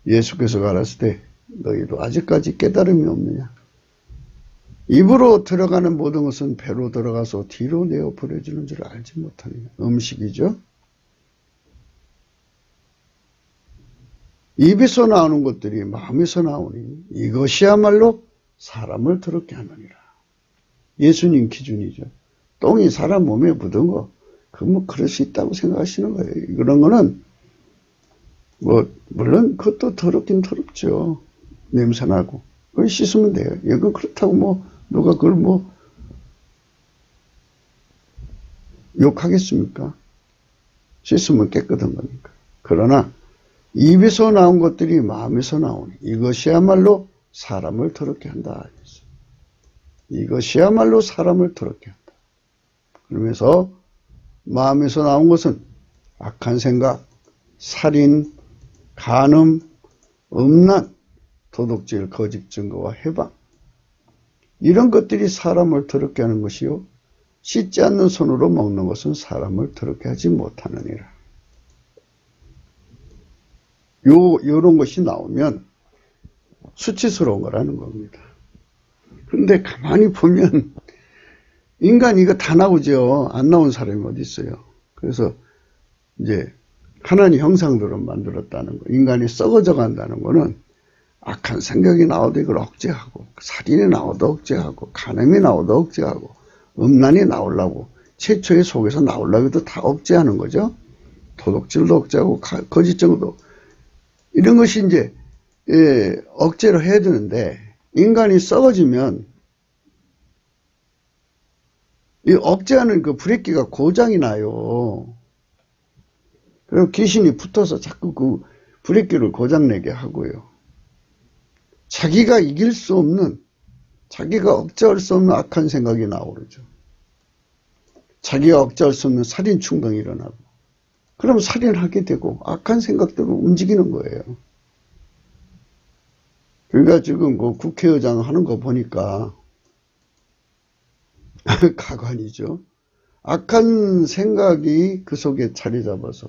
예수께서 가라사대 너희도 아직까지 깨달음이 없느냐. 입으로 들어가는 모든 것은 배로 들어가서 뒤로 내어 버려지는 줄 알지 못하느냐. 음식이죠. 입에서 나오는 것들이 마음에서 나오니 이것이야말로 사람을 더럽게 하느니라. 예수님 기준이죠. 똥이 사람 몸에 묻은 거 그럴 수 있다고 생각하시는 거예요. 그런 거는 물론 그것도 더럽긴 더럽죠. 냄새나고 그걸 씻으면 돼요. 이거 그렇다고 누가 그걸 욕하겠습니까? 씻으면 깨끗한 거니까. 그러나 입에서 나온 것들이 마음에서 나오니 이것이야말로 사람을 더럽게 한다. 이것이야말로 사람을 더럽게 한다. 그러면서 마음에서 나온 것은 악한 생각, 살인, 간음, 음란, 도둑질, 거짓 증거와 해방 이런 것들이 사람을 더럽게 하는 것이요 씻지 않는 손으로 먹는 것은 사람을 더럽게 하지 못하느니라. 요런 것이 나오면 수치스러운 거라는 겁니다. 그런데 가만히 보면 인간 이거 다 나오죠. 안 나온 사람이 어디 있어요. 그래서 이제 하나님 형상대로 만들었다는 거, 인간이 썩어져 간다는 거는 악한 생각이 나오도 이걸 억제하고, 살인이 나오도 억제하고, 간음이 나오도 억제하고, 음란이 나오려고, 최초의 속에서 나오려고 해도 다 억제하는 거죠. 도둑질도 억제하고, 거짓증도. 이런 것이 이제, 억제로 해야 되는데, 인간이 썩어지면, 이 억제하는 그 브레이크가 고장이 나요. 그리고 귀신이 붙어서 자꾸 그 브레이크를 고장내게 하고요. 자기가 이길 수 없는, 자기가 억제할 수 없는 악한 생각이 나오르죠. 자기가 억제할 수 없는 살인 충동이 일어나고, 그러면 살인하게 되고 악한 생각대로 움직이는 거예요. 그러니까 지금 그 국회의장 하는 거 보니까 가관이죠. 악한 생각이 그 속에 자리 잡아서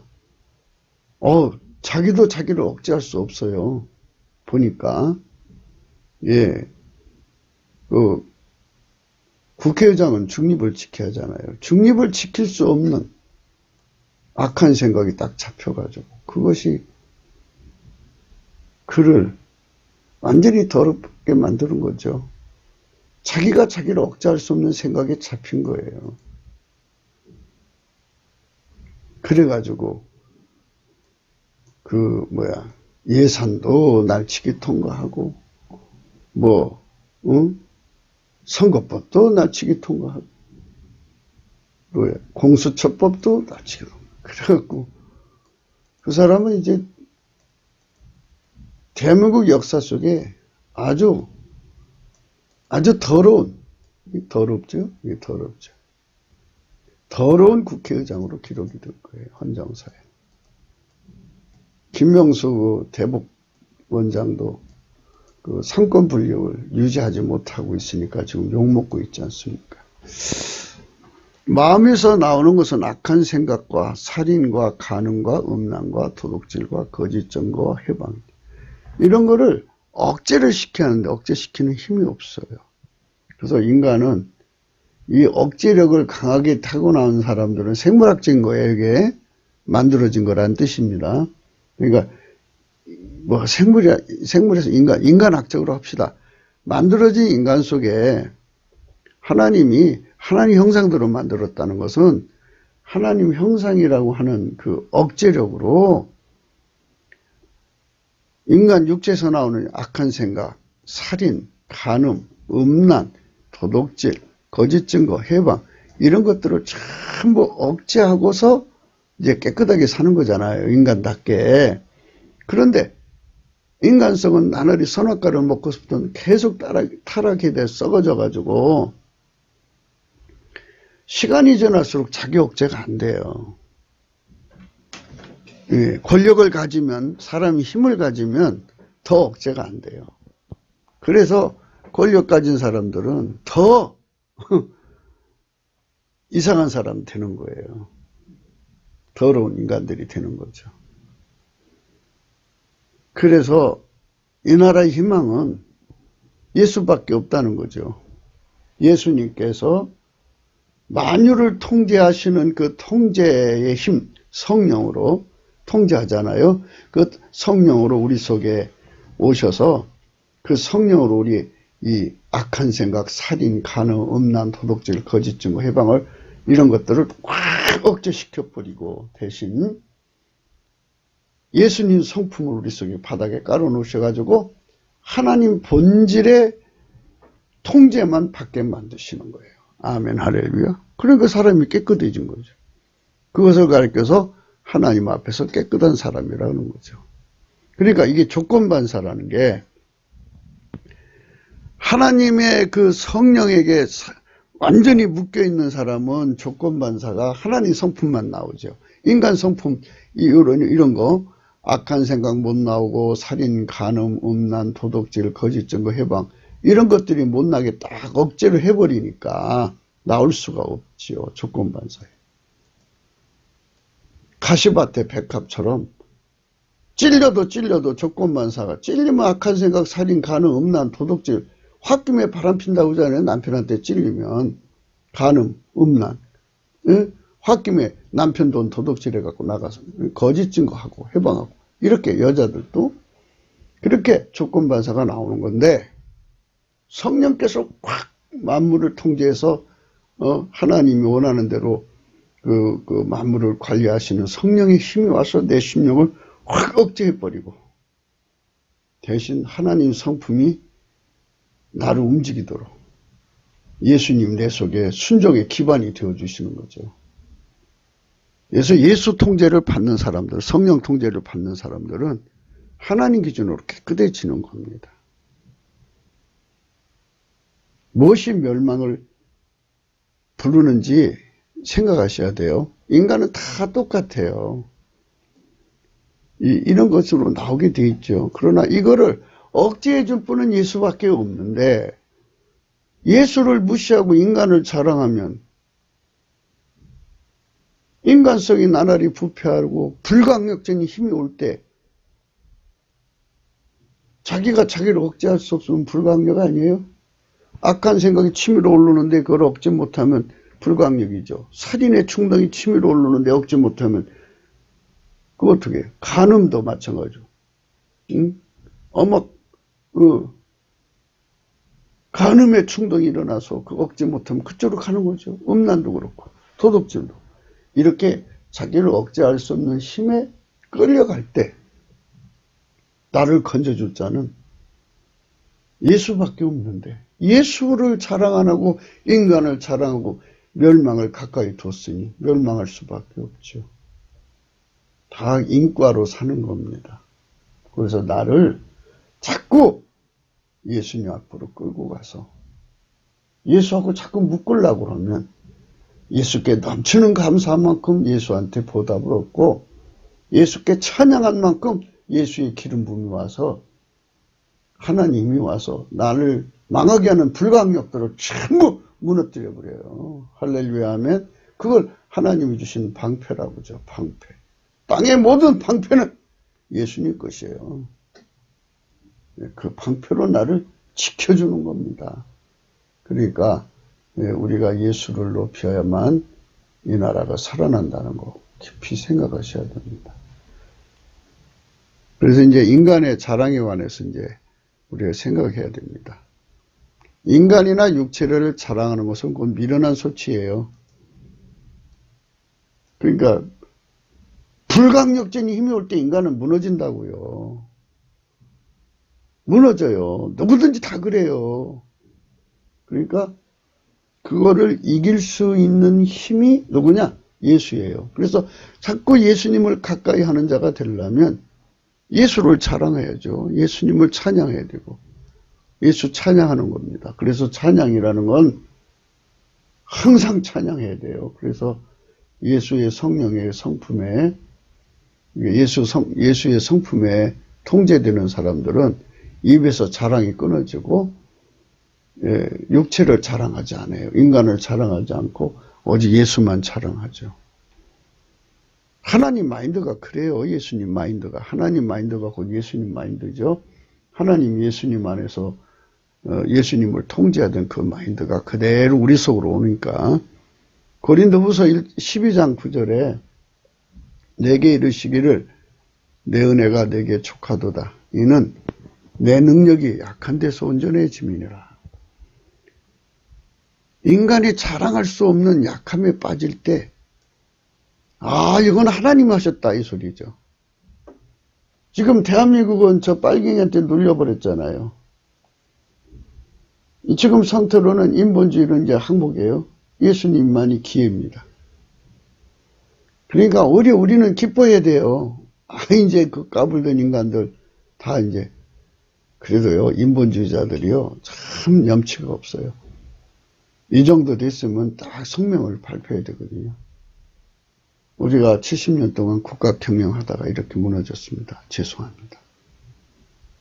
자기도 자기를 억제할 수 없어요. 보니까 국회의장은 중립을 지켜야 하잖아요. 중립을 지킬 수 없는 악한 생각이 딱 잡혀가지고 그것이 그를 완전히 더럽게 만드는 거죠. 자기가 자기를 억제할 수 없는 생각에 잡힌 거예요. 그래가지고 예산도 날치기 통과하고 선거법도 날치기 통과하고 공수처법도 날치기 통과하고 그래갖고 그 사람은 이제 대한민국 역사 속에 아주 더러운, 더럽죠? 이게 더럽죠. 더러운 국회의장으로 기록이 될 거예요. 헌정사에. 김명수 대법원장도 그 상권 분립을 유지하지 못하고 있으니까 지금 욕먹고 있지 않습니까? 마음에서 나오는 것은 악한 생각과 살인과 간음과 음란과 도둑질과 거짓 증거와 해방, 이런 거를 억제를 시켜야 하는데 억제시키는 힘이 없어요. 그래서 인간은 이 억제력을 강하게 타고나온 사람들은 생물학적인 거에게 만들어진 거라는 뜻입니다. 그러니까 생물에서 인간학적으로 합시다. 만들어진 인간 속에 하나님이 하나님 형상대로 만들었다는 것은 하나님 형상이라고 하는 그 억제력으로 인간 육체에서 나오는 악한 생각, 살인, 간음, 음란, 도둑질, 거짓 증거, 해방, 이런 것들을 전부 억제하고서 이제 깨끗하게 사는 거잖아요. 인간답게. 그런데 인간성은 나날이 선악과를 먹고서부터는 계속 타락이 돼 썩어져 가지고 시간이 지날수록 자기 억제가 안 돼요. 권력을 가지면, 사람이 힘을 가지면 더 억제가 안 돼요. 그래서 권력 가진 사람들은 더 이상한 사람 되는 거예요. 더러운 인간들이 되는 거죠. 그래서 이 나라의 희망은 예수밖에 없다는 거죠. 예수님께서 만유를 통제하시는 그 통제의 힘, 성령으로 통제하잖아요. 그 성령으로 우리 속에 오셔서 그 성령으로 우리 이 악한 생각, 살인, 간음, 음란, 도둑질, 거짓 증거, 해방을 이런 것들을 확 억제시켜버리고 대신 예수님 성품을 우리 속에 바닥에 깔아놓으셔가지고 하나님 본질의 통제만 받게 만드시는 거예요. 아멘, 할렐루야. 그러니까 사람이 깨끗해진 거죠. 그것을 가르쳐서 하나님 앞에서 깨끗한 사람이라는 거죠. 그러니까 이게 조건반사라는 게 하나님의 그 성령에게 완전히 묶여있는 사람은 조건반사가 하나님 성품만 나오죠. 인간 성품, 이런 거, 악한 생각 못 나오고, 살인, 간음, 음란, 도둑질, 거짓 증거, 해방, 이런 것들이 못 나게 딱 억제를 해버리니까 나올 수가 없지요. 조건반사에. 가시밭의 백합처럼 찔려도 조건반사가, 찔리면 악한 생각, 살인, 간음, 음란, 도둑질, 홧김에 바람핀다고 하잖아요. 남편한테 찔리면 간음, 음란, 홧김에 남편 돈 도둑질해갖고 나가서 거짓 증거하고 해방하고, 이렇게 여자들도 그렇게 조건반사가 나오는 건데, 성령께서 확 만물을 통제해서 하나님이 원하는 대로 그 만물을 관리하시는 성령의 힘이 와서 내 심령을 확 억제해버리고 대신 하나님 성품이 나를 움직이도록 예수님 내 속에 순종의 기반이 되어주시는 거죠. 그래서 예수 통제를 받는 사람들, 성령 통제를 받는 사람들은 하나님 기준으로 깨끗해지는 겁니다. 무엇이 멸망을 부르는지 생각하셔야 돼요. 인간은 다 똑같아요. 이런 것으로 나오게 돼 있죠. 그러나 이거를 억제해 줄 분은 예수밖에 없는데 예수를 무시하고 인간을 자랑하면 인간성이 나날이 부패하고 불강력적인 힘이 올 때 자기가 자기를 억제할 수 없으면 불강력 아니에요? 악한 생각이 치밀어 오르는데 그걸 억제 못하면 불강력이죠. 살인의 충동이 치밀어 오르는데 억제 못하면 그거 어떻게 해요? 간음도 마찬가지죠. 응? 간음의 충동이 일어나서 그 억제 못하면 그쪽으로 가는 거죠. 음란도 그렇고 도둑질도. 이렇게 자기를 억제할 수 없는 힘에 끌려갈 때 나를 건져줄 자는 예수밖에 없는데 예수를 자랑 안 하고 인간을 자랑하고 멸망을 가까이 뒀으니 멸망할 수밖에 없죠. 다 인과로 사는 겁니다. 그래서 나를 자꾸 예수님 앞으로 끌고 가서 예수하고 자꾸 묶으려고 그러면 예수께 넘치는 감사한 만큼 예수한테 보답을 얻고 예수께 찬양한 만큼 예수의 기름 부음이 와서 하나님이 와서 나를 망하게 하는 불강력들을 전부 무너뜨려 버려요. 할렐루야 하면 그걸 하나님이 주신 방패라고 하죠. 방패. 땅의 모든 방패는 예수님 것이에요. 그 방패로 나를 지켜주는 겁니다. 그러니까 우리가 예수를 높여야만 이 나라가 살아난다는 거 깊이 생각하셔야 됩니다. 그래서 이제 인간의 자랑에 관해서 이제 우리가 생각해야 됩니다. 인간이나 육체를 자랑하는 것은 곧 미련한 소치예요. 그러니까 불강력적인 힘이 올 때 인간은 무너진다고요. 무너져요. 누구든지 다 그래요. 그러니까 그거를 이길 수 있는 힘이 누구냐? 예수예요. 그래서 자꾸 예수님을 가까이 하는 자가 되려면 예수를 자랑해야죠. 예수님을 찬양해야 되고 예수 찬양하는 겁니다. 그래서 찬양이라는 건 항상 찬양해야 돼요. 그래서 예수의 성령의 성품에 예수의 성품에 통제되는 사람들은 입에서 자랑이 끊어지고 육체를 자랑하지 않아요. 인간을 자랑하지 않고 오직 예수만 자랑하죠. 하나님 마인드가 그래요. 예수님 마인드가. 하나님 마인드가 곧 예수님 마인드죠. 하나님 예수님 안에서 예수님을 통제하던 그 마인드가 그대로 우리 속으로 오니까 고린도후서 12장 9절에 내게 이르시기를 내 은혜가 내게 족하도다. 이는 내 능력이 약한 데서 온전해짐이니라. 인간이 자랑할 수 없는 약함에 빠질 때 이건 하나님 하셨다 이 소리죠. 지금 대한민국은 저 빨갱이한테 눌려버렸잖아요. 지금 상태로는 인본주의는 이제 항복이에요. 예수님만이 기회입니다. 그러니까 우리는 기뻐해야 돼요. 이제 그 까불던 인간들 다 이제 그래도요 인본주의자들이요 참 염치가 없어요. 이 정도 됐으면 딱 성명을 발표해야 되거든요. 우리가 70년 동안 국가경영하다가 이렇게 무너졌습니다. 죄송합니다.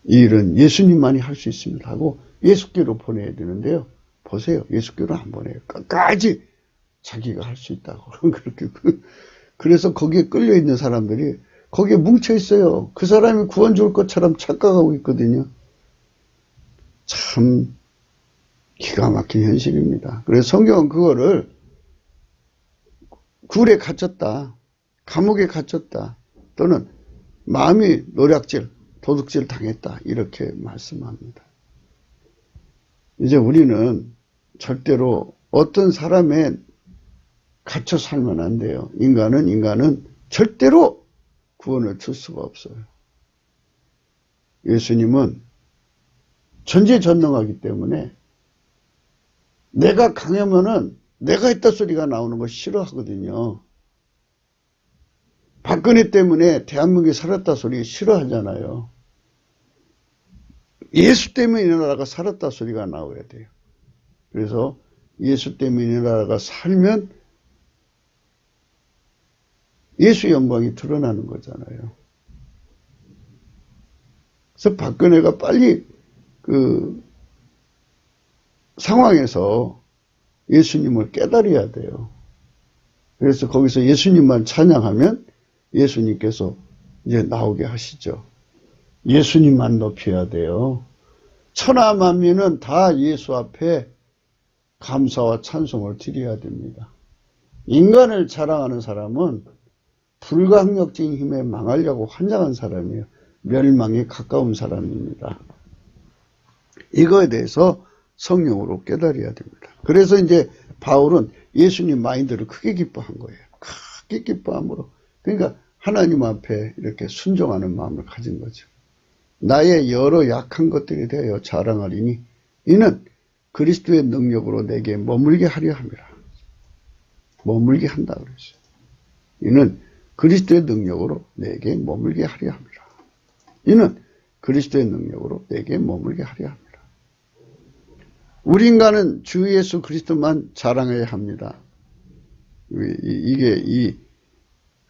이 일은 예수님만이 할 수 있습니다 하고 예수께로 보내야 되는데요. 보세요. 예수께로 안 보내요. 끝까지 자기가 할 수 있다고. 그렇게 그래서 거기에 끌려 있는 사람들이 거기에 뭉쳐 있어요. 그 사람이 구원 줄 것처럼 착각하고 있거든요. 참 기가 막힌 현실입니다. 그래서 성경은 그거를 굴에 갇혔다, 감옥에 갇혔다, 또는 마음이 노략질, 도둑질 당했다 이렇게 말씀합니다. 이제 우리는 절대로 어떤 사람에 갇혀 살면 안 돼요. 인간은 절대로 구원을 줄 수가 없어요. 예수님은 전지전능하기 때문에 내가 강하면은 내가 했다 소리가 나오는 거 싫어하거든요. 박근혜 때문에 대한민국이 살았다 소리 싫어하잖아요. 예수 때문에 이 나라가 살았다 소리가 나와야 돼요. 그래서 예수 때문에 이 나라가 살면 예수의 영광이 드러나는 거잖아요. 그래서 박근혜가 빨리 그 상황에서 예수님을 깨달아야 돼요. 그래서 거기서 예수님만 찬양하면 예수님께서 이제 나오게 하시죠. 예수님만 높여야 돼요. 천하 만민은 다 예수 앞에 감사와 찬송을 드려야 됩니다. 인간을 자랑하는 사람은 불가항력적인 힘에 망하려고 환장한 사람이에요. 멸망에 가까운 사람입니다. 이거에 대해서 성령으로 깨달아야 됩니다. 그래서 이제 바울은 예수님 마인드를 크게 기뻐한 거예요. 크게 기뻐함으로. 그러니까 하나님 앞에 이렇게 순종하는 마음을 가진 거죠. 나의 여러 약한 것들에 대하여 자랑하리니 이는 그리스도의 능력으로 내게 머물게 하려 함이라. 머물게 한다 그랬어요. 이는 그리스도의 능력으로 내게 머물게 하려 함이라. 이는 그리스도의 능력으로 내게 머물게 하려 함이라. 우리 인간은 주 예수 그리스도만 자랑해야 합니다. 이게 이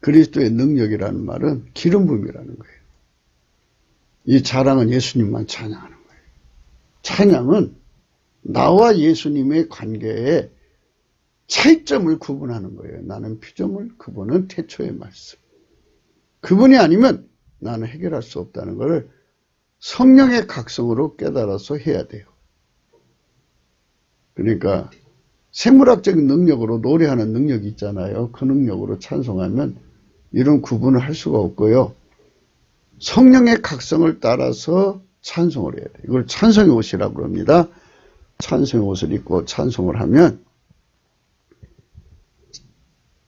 그리스도의 능력이라는 말은 기름 부음이라는 거예요. 이 자랑은 예수님만 찬양하는 거예요. 찬양은 나와 예수님의 관계에 차이점을 구분하는 거예요. 나는 피조물, 그분은 태초의 말씀. 그분이 아니면 나는 해결할 수 없다는 것을 성령의 각성으로 깨달아서 해야 돼요. 그러니까 생물학적인 능력으로 노래하는 능력이 있잖아요. 그 능력으로 찬송하면 이런 구분을 할 수가 없고요. 성령의 각성을 따라서 찬송을 해야 돼요. 이걸 찬송의 옷이라고 합니다. 찬송의 옷을 입고 찬송을 하면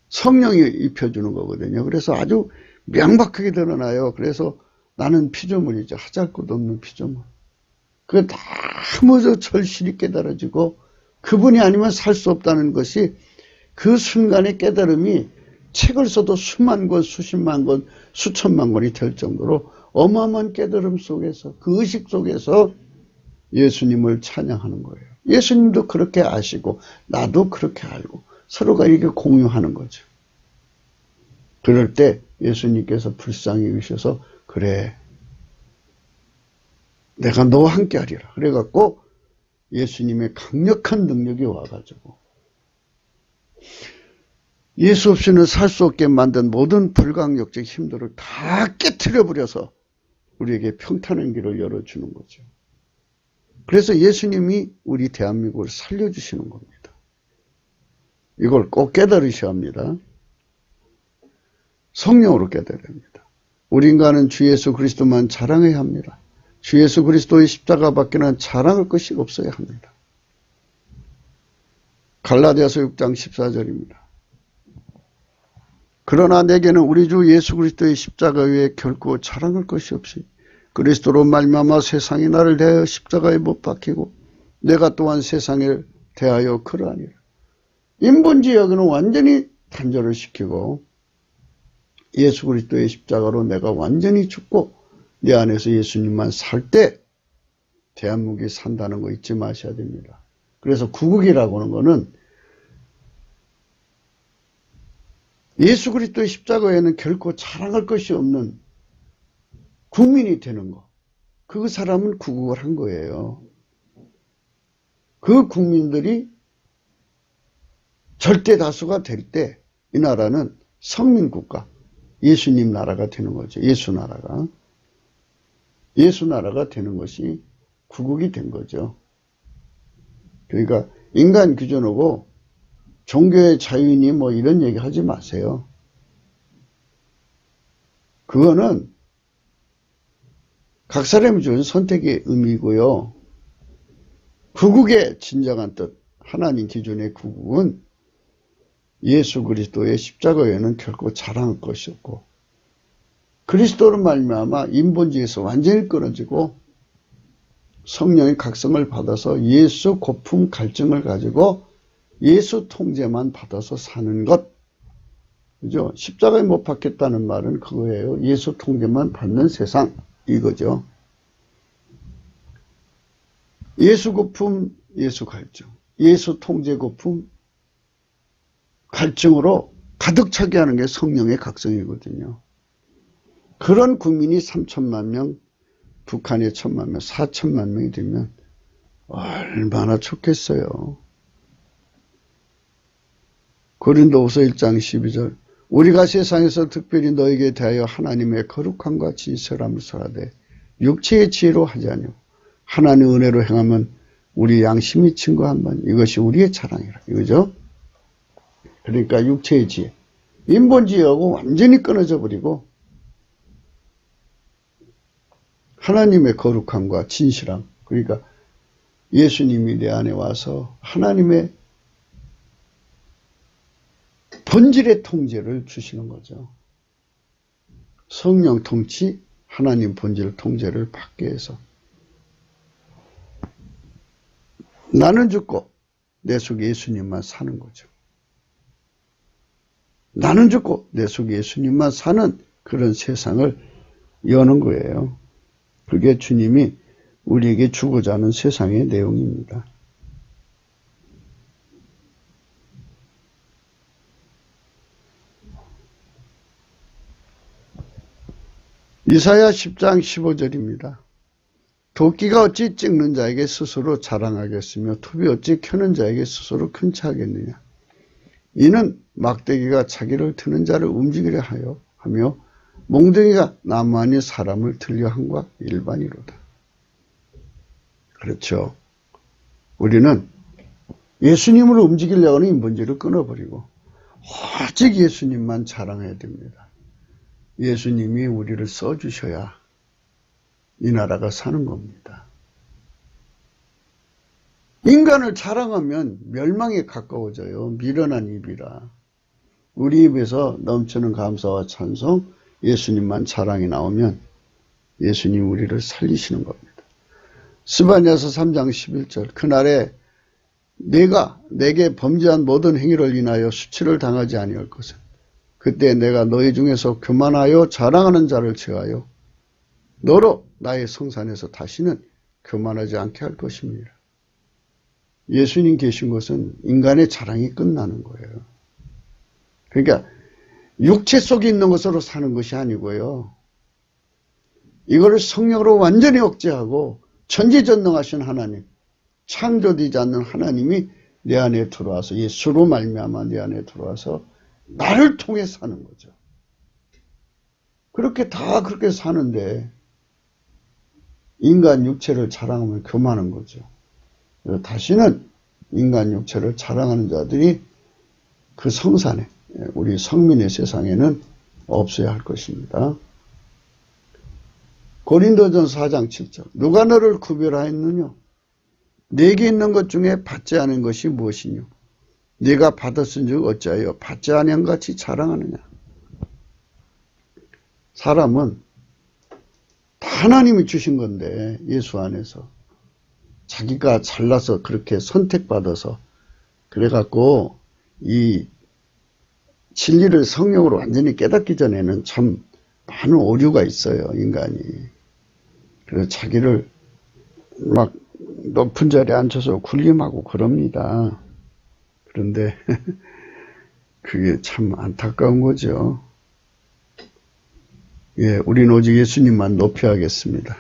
성령이 입혀주는 거거든요. 그래서 아주 명백하게 드러나요. 그래서 나는 피조물이죠. 하잘 것 없는 피조물. 그게 너무 절실히 깨달아지고 그분이 아니면 살 수 없다는 것이 그 순간의 깨달음이 책을 써도 수만 권, 수십만 권, 수천만 권이 될 정도로 어마어마한 깨달음 속에서 그 의식 속에서 예수님을 찬양하는 거예요. 예수님도 그렇게 아시고 나도 그렇게 알고 서로가 이렇게 공유하는 거죠. 그럴 때 예수님께서 불쌍히 여기셔서 그래 내가 너와 함께 하리라. 그래갖고 예수님의 강력한 능력이 와가지고 예수 없이는 살 수 없게 만든 모든 불강력적 힘들을 다 깨트려버려서 우리에게 평탄한 길을 열어주는 거죠. 그래서 예수님이 우리 대한민국을 살려주시는 겁니다. 이걸 꼭 깨달으셔야 합니다. 성령으로 깨달아야 합니다. 우리 인간은 주 예수 그리스도만 자랑해야 합니다. 주 예수 그리스도의 십자가 밖에는 자랑할 것이 없어야 합니다. 갈라디아서 6장 14절입니다. 그러나 내게는 우리 주 예수 그리스도의 십자가 외에 결코 자랑할 것이 없이 그리스도로 말미암아 세상이 나를 대하여 십자가에 못 박히고 내가 또한 세상을 대하여 그러하니라. 인본주의 여기는 완전히 단절을 시키고 예수 그리스도의 십자가로 내가 완전히 죽고 내 안에서 예수님만 살 때 대한민국이 산다는 거 잊지 마셔야 됩니다. 그래서 구국이라고 하는 거는 예수 그리스도의 십자가에는 결코 자랑할 것이 없는 국민이 되는 거. 그 사람은 구국을 한 거예요. 그 국민들이 절대 다수가 될 때 이 나라는 성민국가, 예수님 나라가 되는 거죠. 예수 나라가. 예수 나라가 되는 것이 구국이 된 거죠. 그러니까 인간 규정하고 종교의 자유니 뭐 이런 얘기 하지 마세요. 그거는 각 사람이 주는 선택의 의미고요. 구국의 진정한 뜻, 하나님 기준의 구국은 예수 그리스도의 십자가 외에는 결코 자랑할 것이 없고 그리스도로 말미암아 인본주의에서 완전히 끊어지고 성령의 각성을 받아서 예수 고품 갈증을 가지고 예수 통제만 받아서 사는 것. 그죠? 십자가에 못 박혔다는 말은 그거예요. 예수 통제만 받는 세상. 이거죠. 예수 고품, 예수 갈증. 예수 통제 고품, 갈증으로 가득 차게 하는 게 성령의 각성이거든요. 그런 국민이 3천만 명, 북한에 1,000만 명, 4천만 명이 되면 얼마나 좋겠어요. 고린도후서 1장 12절 우리가 세상에서 특별히 너에게 대하여 하나님의 거룩함과 진실함을 설하되 육체의 지혜로 하지 아니하고 하나님의 은혜로 행하면 우리 양심이 증거한 바 이것이 우리의 자랑이라 이거죠. 그러니까 육체의 지혜, 인본지혜하고 완전히 끊어져 버리고 하나님의 거룩함과 진실함, 그러니까 예수님이 내 안에 와서 하나님의 본질의 통제를 주시는 거죠. 성령 통치, 하나님 본질 통제를 받게 해서 나는 죽고 내 속에 예수님만 사는 거죠. 나는 죽고 내 속에 예수님만 사는 그런 세상을 여는 거예요. 그게 주님이 우리에게 주고자 하는 세상의 내용입니다. 이사야 10장 15절입니다. 도끼가 어찌 찍는 자에게 스스로 자랑하겠으며 톱이 어찌 켜는 자에게 스스로 큰 차하겠느냐. 이는 막대기가 자기를 트는 자를 움직이려 하며 몽둥이가 나무 아닌 사람을 들려 함과 일반이로다. 그렇죠. 우리는 예수님을 움직이려고 하는 인본주의를 끊어버리고 오직 예수님만 자랑해야 됩니다. 예수님이 우리를 써주셔야 이 나라가 사는 겁니다. 인간을 자랑하면 멸망에 가까워져요. 미련한 입이라. 우리 입에서 넘치는 감사와 찬송, 예수님만 자랑이 나오면 예수님 우리를 살리시는 겁니다. 스바냐서 3장 11절 그날에 내가 내게 범죄한 모든 행위를 인하여 수치를 당하지 아니할 것은 그때 내가 너희 중에서 교만하여 자랑하는 자를 제하여 너로 나의 성산에서 다시는 교만하지 않게 할 것입니다. 예수님 계신 것은 인간의 자랑이 끝나는 거예요. 그러니까 육체 속에 있는 것으로 사는 것이 아니고요. 이거를 성령으로 완전히 억제하고 천지전능하신 하나님, 창조되지 않는 하나님이 내 안에 들어와서 예수로 말미암아 내 안에 들어와서 나를 통해 사는 거죠. 그렇게 사는데 인간 육체를 자랑하면 교만한 거죠. 다시는 인간 육체를 자랑하는 자들이 그 성산에 우리 성민의 세상에는 없어야 할 것입니다. 고린도전서 4장 7절 누가 너를 구별하였느냐? 내게 있는 것 중에 받지 않은 것이 무엇이뇨? 네가 받았은즉 어찌하여 받지 아니한 같이 자랑하느냐? 사람은 다 하나님이 주신 건데 예수 안에서 자기가 잘나서 그렇게 선택받아서 그래갖고 이 진리를 성령으로 완전히 깨닫기 전에는 참 많은 오류가 있어요. 인간이. 그래서 자기를 막 높은 자리에 앉혀서 군림하고 그럽니다. 그런데 그게 참 안타까운 거죠. 예, 우리는 오직 예수님만 높여야겠습니다.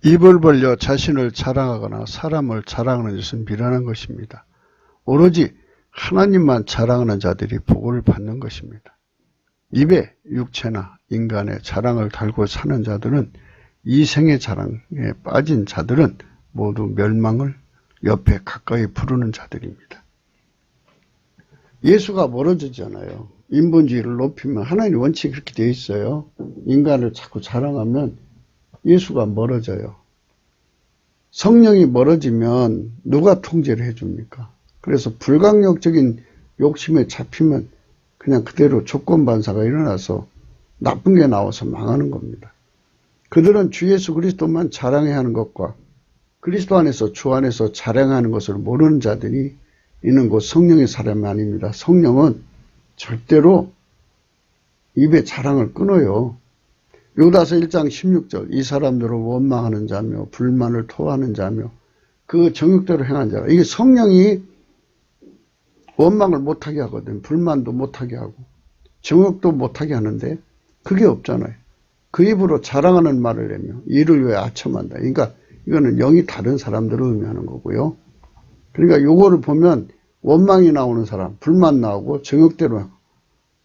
입을 벌려 자신을 자랑하거나 사람을 자랑하는 것은 미련한 것입니다. 오로지 하나님만 자랑하는 자들이 복을 받는 것입니다. 입에 육체나 인간의 자랑을 달고 사는 자들은 이생의 자랑에 빠진 자들은 모두 멸망을 옆에 가까이 부르는 자들입니다. 예수가 멀어지잖아요. 인본주의를 높이면 하나님 원칙이 그렇게 되어 있어요. 인간을 자꾸 자랑하면 예수가 멀어져요. 성령이 멀어지면 누가 통제를 해줍니까? 그래서 불강력적인 욕심에 잡히면 그냥 그대로 조건반사가 일어나서 나쁜 게 나와서 망하는 겁니다. 그들은 주 예수 그리스도만 자랑해야 하는 것과 그리스도 안에서 주 안에서 자랑하는 것을 모르는 자들이 이는 곧 성령의 사람이 아닙니다. 성령은 절대로 입에 자랑을 끊어요. 요다서 1장 16절 이 사람들은 원망하는 자며 불만을 토하는 자며 그 정욕대로 행한 자가 이게 성령이 원망을 못하게 하거든. 불만도 못하게 하고 정욕도 못하게 하는데 그게 없잖아요. 그 입으로 자랑하는 말을 내며 이를 위해 아첨한다. 그러니까 이거는 영이 다른 사람들을 의미하는 거고요. 그러니까 요거를 보면 원망이 나오는 사람, 불만 나오고 정욕대로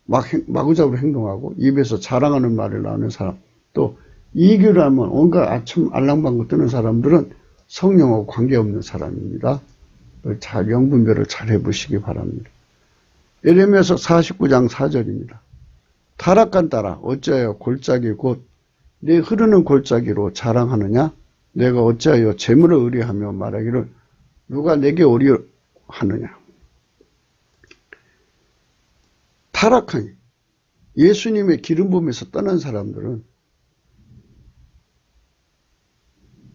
마구잡이로 행동하고 입에서 자랑하는 말을 나오는 사람, 또 이익을 하면 온갖 아첨 알랑방구 뜨는 사람들은 성령하고 관계없는 사람입니다. 잘 명분별을 잘 해보시기 바랍니다. 예레미야서 49장 4절입니다. 타락한 딸아 어찌하여 골짜기 곧 내 흐르는 골짜기로 자랑하느냐? 내가 어찌하여 재물을 의뢰하며 말하기를 누가 내게 의뢰하느냐? 타락한 예수님의 기름 부음에서 떠난 사람들은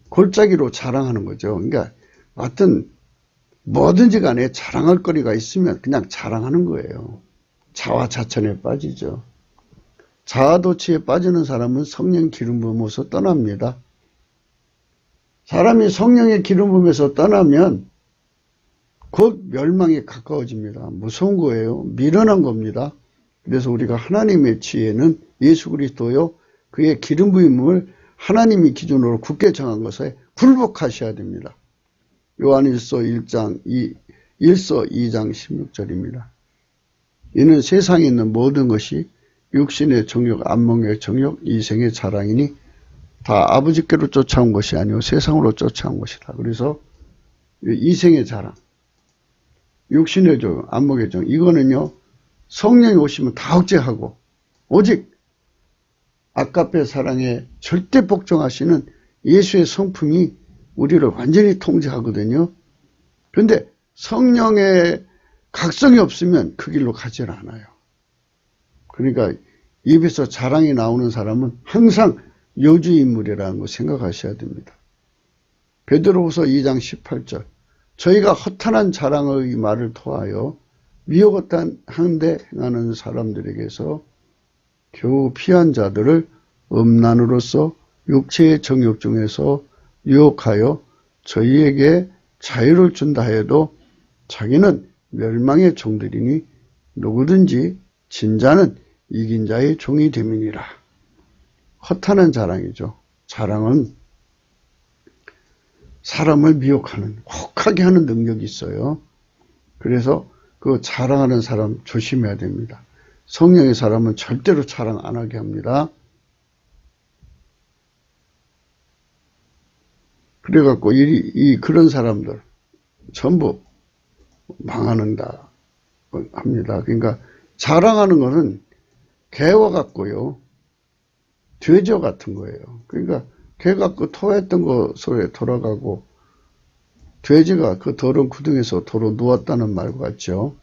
골짜기로 자랑하는 거죠. 그러니까 하여튼 뭐든지 간에 자랑할 거리가 있으면 그냥 자랑하는 거예요. 자화자찬에 빠지죠. 자아도취에 빠지는 사람은 성령 기름 부음에서 떠납니다. 사람이 성령의 기름 부음에서 떠나면 곧 멸망에 가까워집니다. 무서운 거예요. 미련한 겁니다. 그래서 우리가 하나님의 지혜는 예수 그리스도요 그의 기름 부음을 하나님이 기준으로 굳게 정한 것에 굴복하셔야 됩니다. 요한일서 2장 16절입니다. 이는 세상에 있는 모든 것이 육신의 정욕, 안목의 정욕, 이생의 자랑이니 다 아버지께로 쫓아온 것이 아니오 세상으로 쫓아온 것이다. 그래서 이생의 자랑, 육신의 정욕, 안목의 정욕 이거는요 성령이 오시면 다 억제하고 오직 아까페 사랑에 절대 복종하시는 예수의 성품이 우리를 완전히 통제하거든요. 그런데 성령의 각성이 없으면 그 길로 가질 않아요. 그러니까 입에서 자랑이 나오는 사람은 항상 여주인물이라는 거 생각하셔야 됩니다. 베드로후서 2장 18절 저희가 허탄한 자랑의 말을 토하여 미혹한데 행하는 사람들에게서 겨우 피한 자들을 음란으로서 육체의 정욕 중에서 유혹하여 저희에게 자유를 준다 해도 자기는 멸망의 종들이니 누구든지 진자는 이긴 자의 종이 됨이니라. 허탄한 자랑이죠. 자랑은 사람을 미혹하는 혹하게 하는 능력이 있어요. 그래서 그 자랑하는 사람 조심해야 됩니다. 성령의 사람은 절대로 자랑 안 하게 합니다. 그래갖고 그런 사람들 전부 망하는다 합니다. 그러니까 자랑하는 것은 개와 같고요. 돼지와 같은 거예요. 그러니까 개가 그 토했던 것으로 돌아가고 돼지가 그 더러운 구덩이에서 도로 누웠다는 말과 같죠.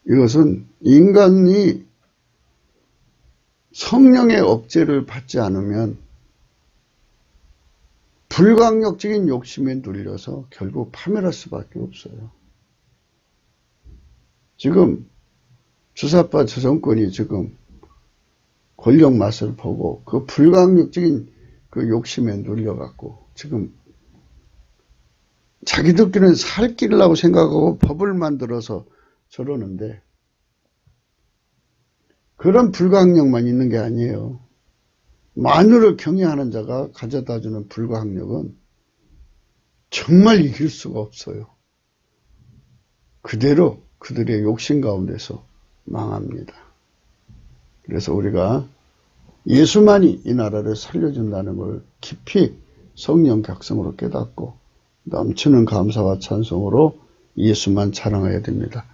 이것은 인간이 성령의 억제를 받지 않으면 불강력적인 욕심에 눌려서 결국 파멸할 수밖에 없어요. 지금 주사파 저 정권이 지금 권력 맛을 보고 그 불강력적인 그 욕심에 눌려갖고 지금 자기들끼리는 살 길이라고 생각하고 법을 만들어서 저러는데 그런 불강력만 있는 게 아니에요. 만유를 경외하는 자가 가져다주는 불강력은 정말 이길 수가 없어요. 그대로 그들의 욕심 가운데서 망합니다. 그래서 우리가 예수만이 이 나라를 살려준다는 걸 깊이 성령 각성으로 깨닫고 넘치는 감사와 찬송으로 예수만 자랑해야 됩니다.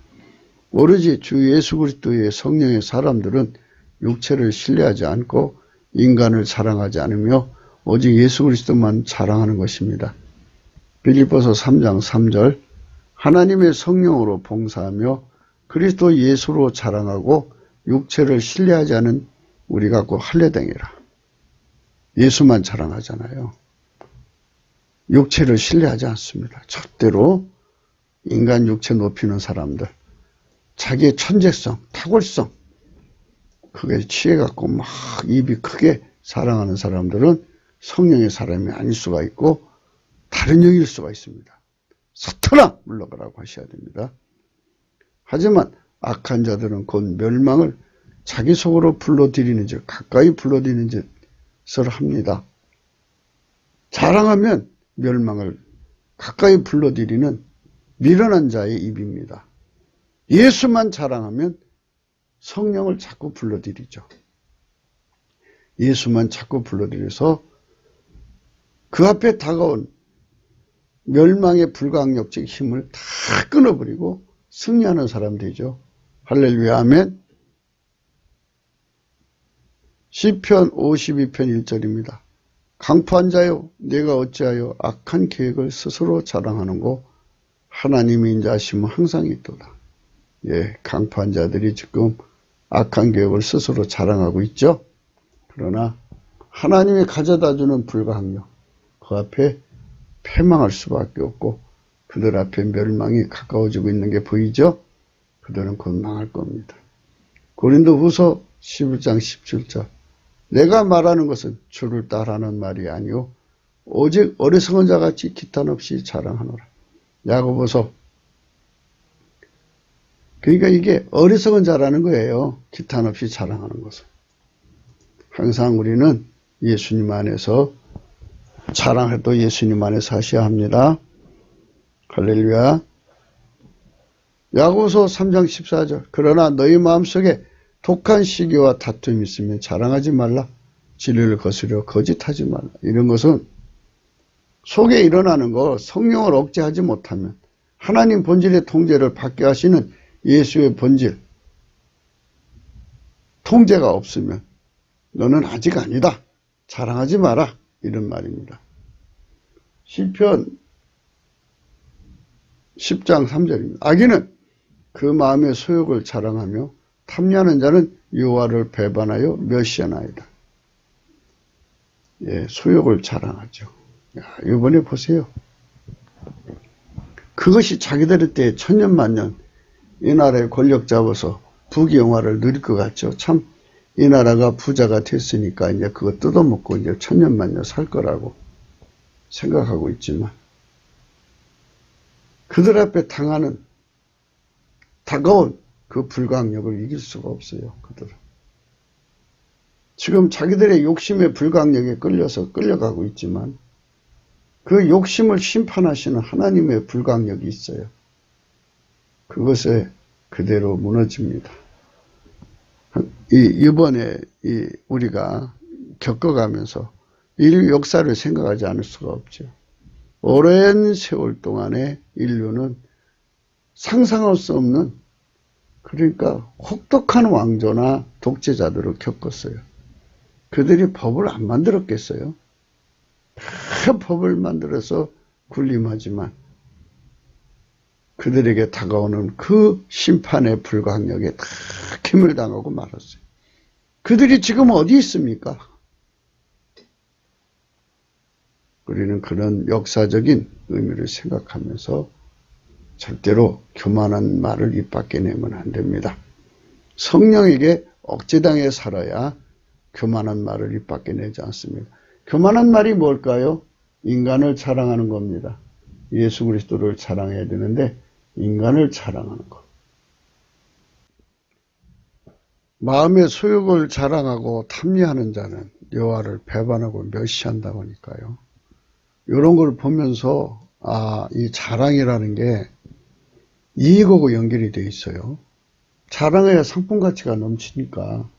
오로지 주 예수 그리스도의 성령의 사람들은 육체를 신뢰하지 않고 인간을 자랑하지 않으며 오직 예수 그리스도만 자랑하는 것입니다. 빌립보서 3장 3절 하나님의 성령으로 봉사하며 그리스도 예수로 자랑하고 육체를 신뢰하지 않은 우리가 곧 할례당이라. 예수만 자랑하잖아요. 육체를 신뢰하지 않습니다. 절대로 인간 육체 높이는 사람들, 자기의 천재성, 탁월성, 그게 취해갖고 막 입이 크게 사랑하는 사람들은 성령의 사람이 아닐 수가 있고 다른 영일 수가 있습니다. 사탄아 물러가라고 하셔야 됩니다. 하지만 악한 자들은 곧 멸망을 자기 속으로 불러들이는 짓, 가까이 불러들이는 짓을 합니다. 자랑하면 멸망을 가까이 불러들이는 미련한 자의 입입니다. 예수만 자랑하면 성령을 자꾸 불러들이죠. 예수만 자꾸 불러들여서 그 앞에 다가온 멸망의 불가항력적 힘을 다 끊어버리고 승리하는 사람 되죠. 할렐루야, 아멘. 시편 52편 1절입니다. 강포한 자요, 내가 어찌하여 악한 계획을 스스로 자랑하는고 하나님이 인자하심은 항상 있도다. 예, 강포한 자들이 지금 악한 계획을 스스로 자랑하고 있죠. 그러나 하나님이 가져다주는 불가항력, 그 앞에 패망할 수밖에 없고 그들 앞에 멸망이 가까워지고 있는 게 보이죠. 그들은 곧 망할 겁니다. 고린도후서 11장 17절, 내가 말하는 것은 주를 따르는 말이 아니오 오직 어리석은 자같이 기탄 없이 자랑하노라. 야고보서, 그러니까 이게 어리석은 자라는 거예요. 기탄 없이 자랑하는 것은. 항상 우리는 예수님 안에서 자랑해도 예수님 안에서 하셔야 합니다. 할렐루야. 야고보서 3장 14절, 그러나 너희 마음속에 독한 시기와 다툼이 있으면 자랑하지 말라. 진리를 거스려 거짓하지 말라. 이런 것은 속에 일어나는 거 성령을 억제하지 못하면 하나님 본질의 통제를 받게 하시는 예수의 본질, 통제가 없으면 너는 아직 아니다. 자랑하지 마라. 이런 말입니다. 시편 10장 3절입니다. 악인은 그 마음의 소욕을 자랑하며 탐내하는 자는 여호와를 배반하여 멸시하나이다. 예, 소욕을 자랑하죠. 야, 이번에 보세요. 그것이 자기들의 때에 천년만년 이 나라의 권력 잡아서 부귀영화를 누릴 것 같죠. 참 이 나라가 부자가 됐으니까 이제 그거 뜯어먹고 이제 천년만년 살 거라고 생각하고 있지만 그들 앞에 당하는 다가온 그 불가항력을 이길 수가 없어요. 그들은 지금 자기들의 욕심의 불가항력에 끌려서 끌려가고 있지만 그 욕심을 심판하시는 하나님의 불가항력이 있어요. 그것에 그대로 무너집니다. 이번에 우리가 겪어가면서 인류 역사를 생각하지 않을 수가 없죠. 오랜 세월 동안에 인류는 상상할 수 없는, 그러니까 혹독한 왕조나 독재자들을 겪었어요. 그들이 법을 안 만들었겠어요? 큰 법을 만들어서 군림하지만 그들에게 다가오는 그 심판의 불가항력에 다 힘을 당하고 말았어요. 그들이 지금 어디 있습니까? 우리는 그런 역사적인 의미를 생각하면서 절대로 교만한 말을 입 밖에 내면 안 됩니다. 성령에게 억제당해 살아야 교만한 말을 입 밖에 내지 않습니다. 교만한 말이 뭘까요? 인간을 자랑하는 겁니다. 예수 그리스도를 자랑해야 되는데 인간을 자랑하는 것. 마음의 소욕을 자랑하고 탐리하는 자는 여호와를 배반하고 멸시한다고 하니까요. 이런 걸 보면서 이 자랑이라는 게 이익하고 연결이 돼 있어요. 자랑해야 상품 가치가 넘치니까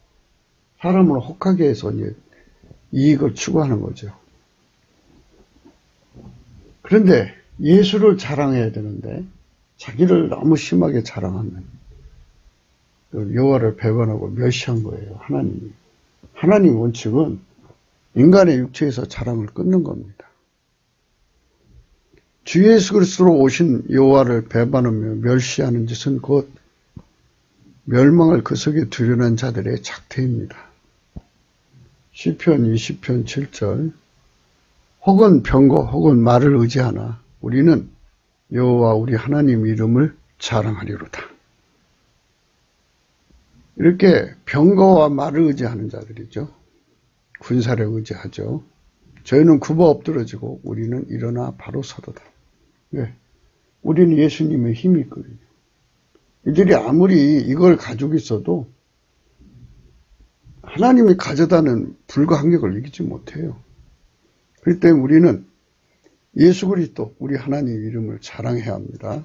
사람을 혹하게 해서 이제 이익을 추구하는 거죠. 그런데 예수를 자랑해야 되는데 자기를 너무 심하게 자랑하면 여호와를 배반하고 멸시한 거예요. 하나님이. 하나님 원칙은 인간의 육체에서 자랑을 끊는 겁니다. 주 예수 그리스도로 오신 여호와를 배반하며 멸시하는 짓은 곧 멸망을 그 속에 두려는 자들의 작태입니다. 시편 20편 7절, 혹은 병거 혹은 말을 의지하나 우리는 여호와 우리 하나님 이름을 자랑하리로다. 이렇게 병거와 말을 의지하는 자들이죠. 군사를 의지하죠. 저희는 굽어 엎드러지고 우리는 일어나 바로 서도다. 왜? 우리는 예수님의 힘이 있거든요. 이들이 아무리 이걸 가지고 있어도 하나님이 가져다는 불가항력을 이기지 못해요. 그렇기 때문에 우리는 예수 그리스도 우리 하나님 이름을 자랑해야 합니다.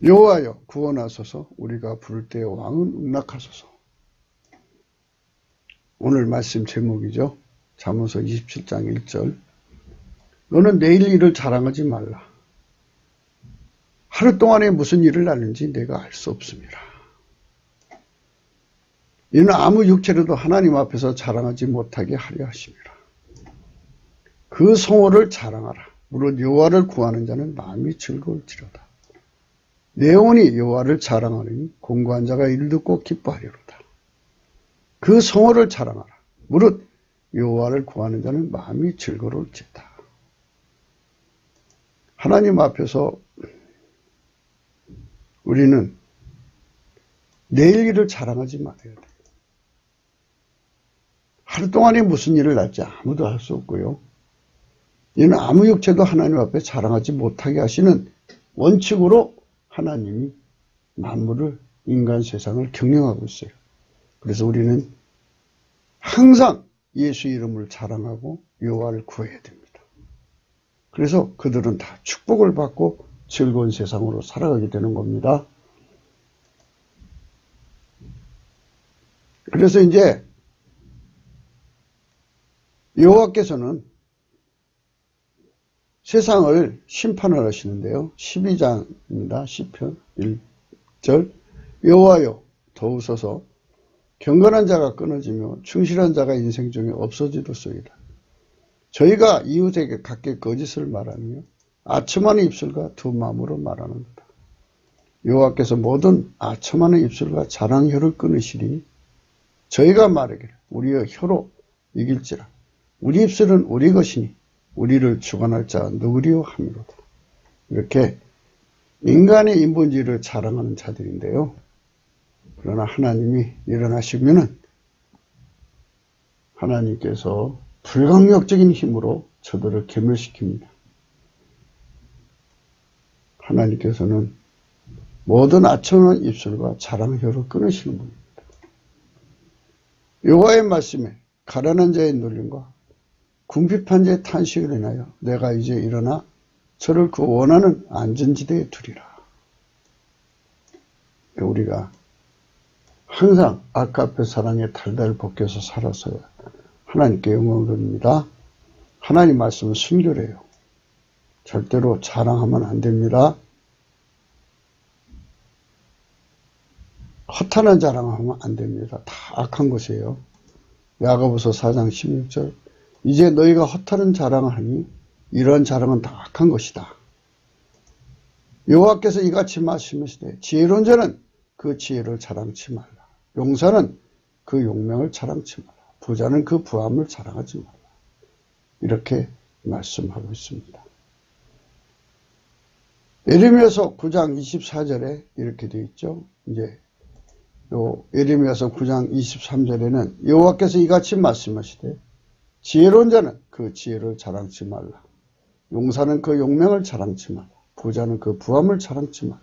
여호와여 구원하소서. 우리가 부를 때 왕은 응낙하소서. 오늘 말씀 제목이죠. 잠언서 27장 1절. 너는 내일 일을 자랑하지 말라. 하루 동안에 무슨 일을 하는지 내가 알 수 없습니다. 이는 아무 육체로도 하나님 앞에서 자랑하지 못하게 하려 하심이라. 그 성호를 자랑하라. 무릇 여호와를 구하는 자는 마음이 즐거울지로다. 내 영혼이 여호와를 자랑하느니 공고한 자가 이를 듣고 기뻐하리로다. 그 성호를 자랑하라. 무릇 여호와를 구하는 자는 마음이 즐거울지다. 하나님 앞에서 우리는 내일 일을 자랑하지 말아야 돼. 하루 동안에 무슨 일을 할지 아무도 할 수 없고요. 이는 아무 육체도 하나님 앞에 자랑하지 못하게 하시는 원칙으로 하나님이 만물을, 인간 세상을 경영하고 있어요. 그래서 우리는 항상 예수 이름을 자랑하고 여호와를 구해야 됩니다. 그래서 그들은 다 축복을 받고 즐거운 세상으로 살아가게 되는 겁니다. 그래서 이제 여호와께서는 세상을 심판을 하시는데요. 12장입니다. 시편 1절 여호와여 더우소서 경건한 자가 끊어지며 충실한 자가 인생 중에 없어지도소이다. 저희가 이웃에게 각기 거짓을 말하며 아첨하는 입술과 두 마음으로 말하는도다. 여호와께서 모든 아첨하는 입술과 자랑혀를 끊으시리니 저희가 말하기를 우리의 혀로 이길지라. 우리 입술은 우리 것이니 우리를 주관할 자 누구리요 하미로다. 이렇게 인간의 인본주의를 자랑하는 자들인데요. 그러나 하나님이 일어나시면은 하나님께서 불강력적인 힘으로 저들을 괴멸시킵니다. 하나님께서는 모든 아첨한 입술과 자랑혀를 끊으시는 분입니다. 여호와의 말씀에 가난한 자의 놀림과 궁핍한 자의 탄식을 인하여 내가 이제 일어나 저를 그 원하는 안전지대에 두리라. 우리가 항상 아까페 사랑에 달달 벗겨서 살아서 하나님께 영광을 돌립니다. 하나님 말씀은 순결해요. 절대로 자랑하면 안 됩니다. 허탄한 자랑하면 안 됩니다. 다 악한 것이에요. 야고보서 4장 16절 이제 너희가 허탄한 자랑을 하니 이러한 자랑은 다 악한 것이다. 여호와께서 이같이 말씀하시되 지혜로운 자는 그 지혜를 자랑치 말라. 용사는 그 용명을 자랑치 말라. 부자는 그 부함을 자랑하지 말라. 이렇게 말씀하고 있습니다. 예레미야서 9장 24절에 이렇게 되어 있죠. 이제 예레미야서 9장 23절에는 여호와께서 이같이 말씀하시되 지혜로운 자는 그 지혜를 자랑치 말라. 용사는 그 용명을 자랑치 말라. 부자는 그 부함을 자랑치 말라.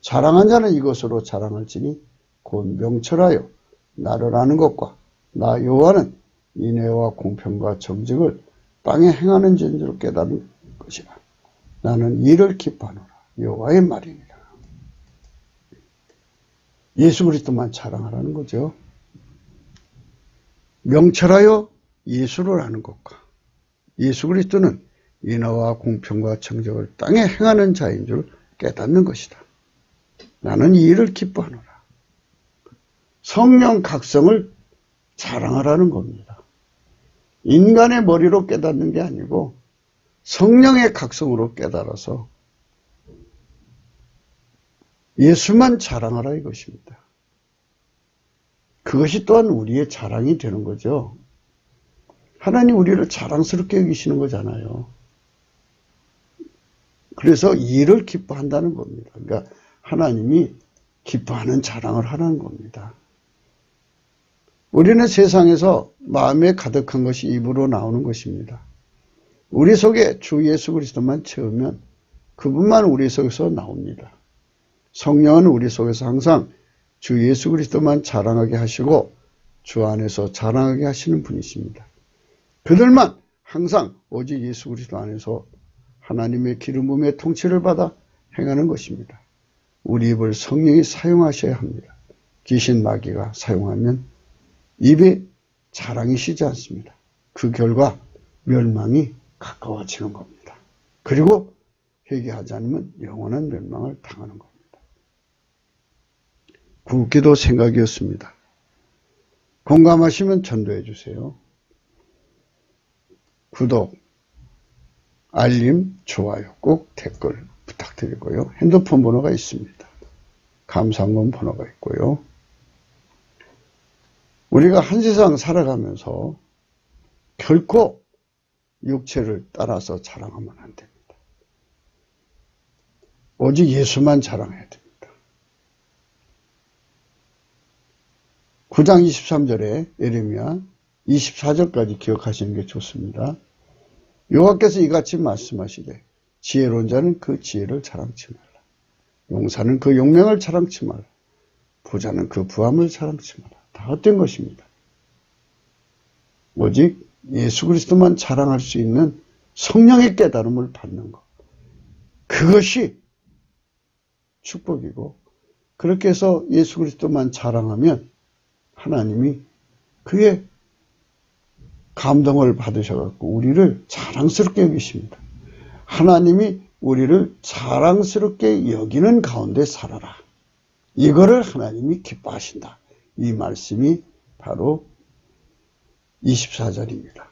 자랑한 자는 이것으로 자랑할지니 곧 명철하여 나를 아는 것과 나 여호와는 인애와 공평과 정직을 땅에 행하는 진리를 깨달은 것이라. 나는 이를 기뻐하노라. 여호와의 말이니라. 예수 그리스도만 자랑하라는 거죠. 명철하여 예수를 아는 것과 예수 그리스도는 인애와 공평과 정직을 땅에 행하는 자인 줄 깨닫는 것이다. 나는 이 일을 기뻐하노라. 성령 각성을 자랑하라는 겁니다. 인간의 머리로 깨닫는 게 아니고 성령의 각성으로 깨달아서 예수만 자랑하라 이것입니다. 그것이 또한 우리의 자랑이 되는 거죠. 하나님 우리를 자랑스럽게 여기시는 거잖아요. 그래서 이를 기뻐한다는 겁니다. 그러니까 하나님이 기뻐하는 자랑을 하라는 겁니다. 우리는 세상에서 마음에 가득한 것이 입으로 나오는 것입니다. 우리 속에 주 예수 그리스도만 채우면 그분만 우리 속에서 나옵니다. 성령은 우리 속에서 항상 주 예수 그리스도만 자랑하게 하시고 주 안에서 자랑하게 하시는 분이십니다. 그들만 항상 오직 예수 그리스도 안에서 하나님의 기름 부음의 통치를 받아 행하는 것입니다. 우리 입을 성령이 사용하셔야 합니다. 귀신 마귀가 사용하면 입에 자랑이 쉬지 않습니다. 그 결과 멸망이 가까워지는 겁니다. 그리고 회개하지 않으면 영원한 멸망을 당하는 겁니다. 굵기도 생각이었습니다. 공감하시면 전도해 주세요. 구독, 알림, 좋아요, 꼭 댓글 부탁드리고요. 핸드폰 번호가 있습니다. 감사원금 번호가 있고요. 우리가 한 세상 살아가면서 결코 육체를 따라서 자랑하면 안 됩니다. 오직 예수만 자랑해야 됩니다. 9장 23절에 예레미야 24절까지 기억하시는 게 좋습니다. 여호와께서 이같이 말씀하시되 지혜로운 자는 그 지혜를 자랑치 말라. 용사는 그 용맹을 자랑치 말라. 부자는 그 부함을 자랑치 말라. 다 헛된 것입니다. 오직 예수 그리스도만 자랑할 수 있는 성령의 깨달음을 받는 것. 그것이 축복이고, 그렇게 해서 예수 그리스도만 자랑하면 하나님이 그의 감동을 받으셔갖고 우리를 자랑스럽게 여기십니다. 하나님이 우리를 자랑스럽게 여기는 가운데 살아라. 이거를 하나님이 기뻐하신다. 이 말씀이 바로 24절입니다.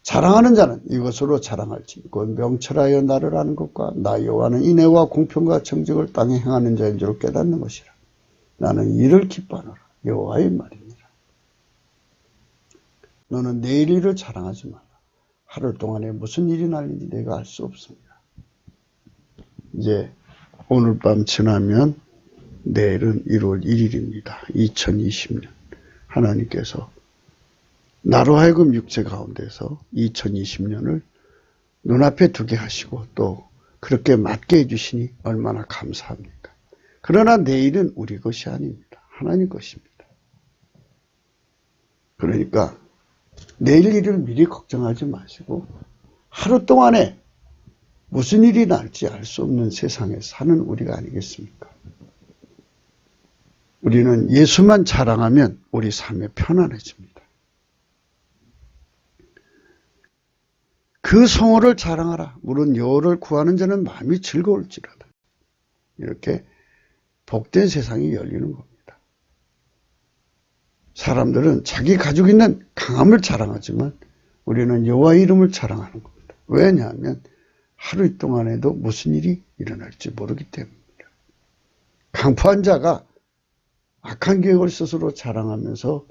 자랑하는 자는 이것으로 자랑할지 곧 명철하여 나를 아는 것과 나 여호와는 인애와 공평과 정직을 땅에 행하는 자인 줄 깨닫는 것이라. 나는 이를 기뻐하노라. 여호와의 말입니다. 너는 내일 일을 자랑하지 말라. 하루 동안에 무슨 일이 날는지 내가 알 수 없습니다. 이제 오늘 밤 지나면 내일은 1월 1일입니다. 2020년. 하나님께서 나로 하여금 육체 가운데서 2020년을 눈앞에 두게 하시고 또 그렇게 맞게 해주시니 얼마나 감사합니까? 그러나 내일은 우리 것이 아닙니다. 하나님 것입니다. 그러니까 내일 일을 미리 걱정하지 마시고 하루 동안에 무슨 일이 날지 알 수 없는 세상에 사는 우리가 아니겠습니까? 우리는 예수만 자랑하면 우리 삶이 편안해집니다. 그 성호를 자랑하라. 물은 여호를 구하는 자는 마음이 즐거울지라다. 이렇게 복된 세상이 열리는 겁니다. 사람들은 자기 가지고 있는 강함을 자랑하지만 우리는 여호와의 이름을 자랑하는 겁니다. 왜냐하면 하루 동안에도 무슨 일이 일어날지 모르기 때문입니다. 강포한 자가 악한 계획을 스스로 자랑하면서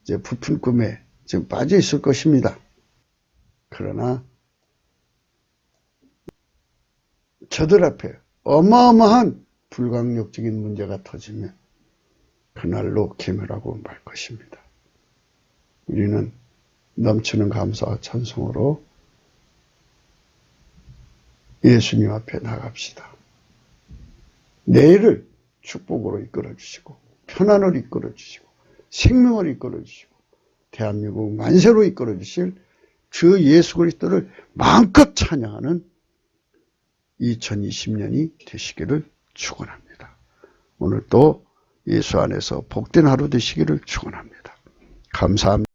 이제 부푼 꿈에 지금 빠져 있을 것입니다. 그러나 저들 앞에 어마어마한 불강력적인 문제가 터지면 그날로 계멸하고 말 것입니다. 우리는 넘치는 감사와 찬송으로 예수님 앞에 나갑시다. 내일을 축복으로 이끌어 주시고 편안을 이끌어 주시고 생명을 이끌어 주시고 대한민국 만세로 이끌어 주실 주 예수 그리스도를 마음껏 찬양하는 2020년이 되시기를 축원합니다. 오늘 또 예수 안에서 복된 하루 되시기를 축원합니다. 감사합니다.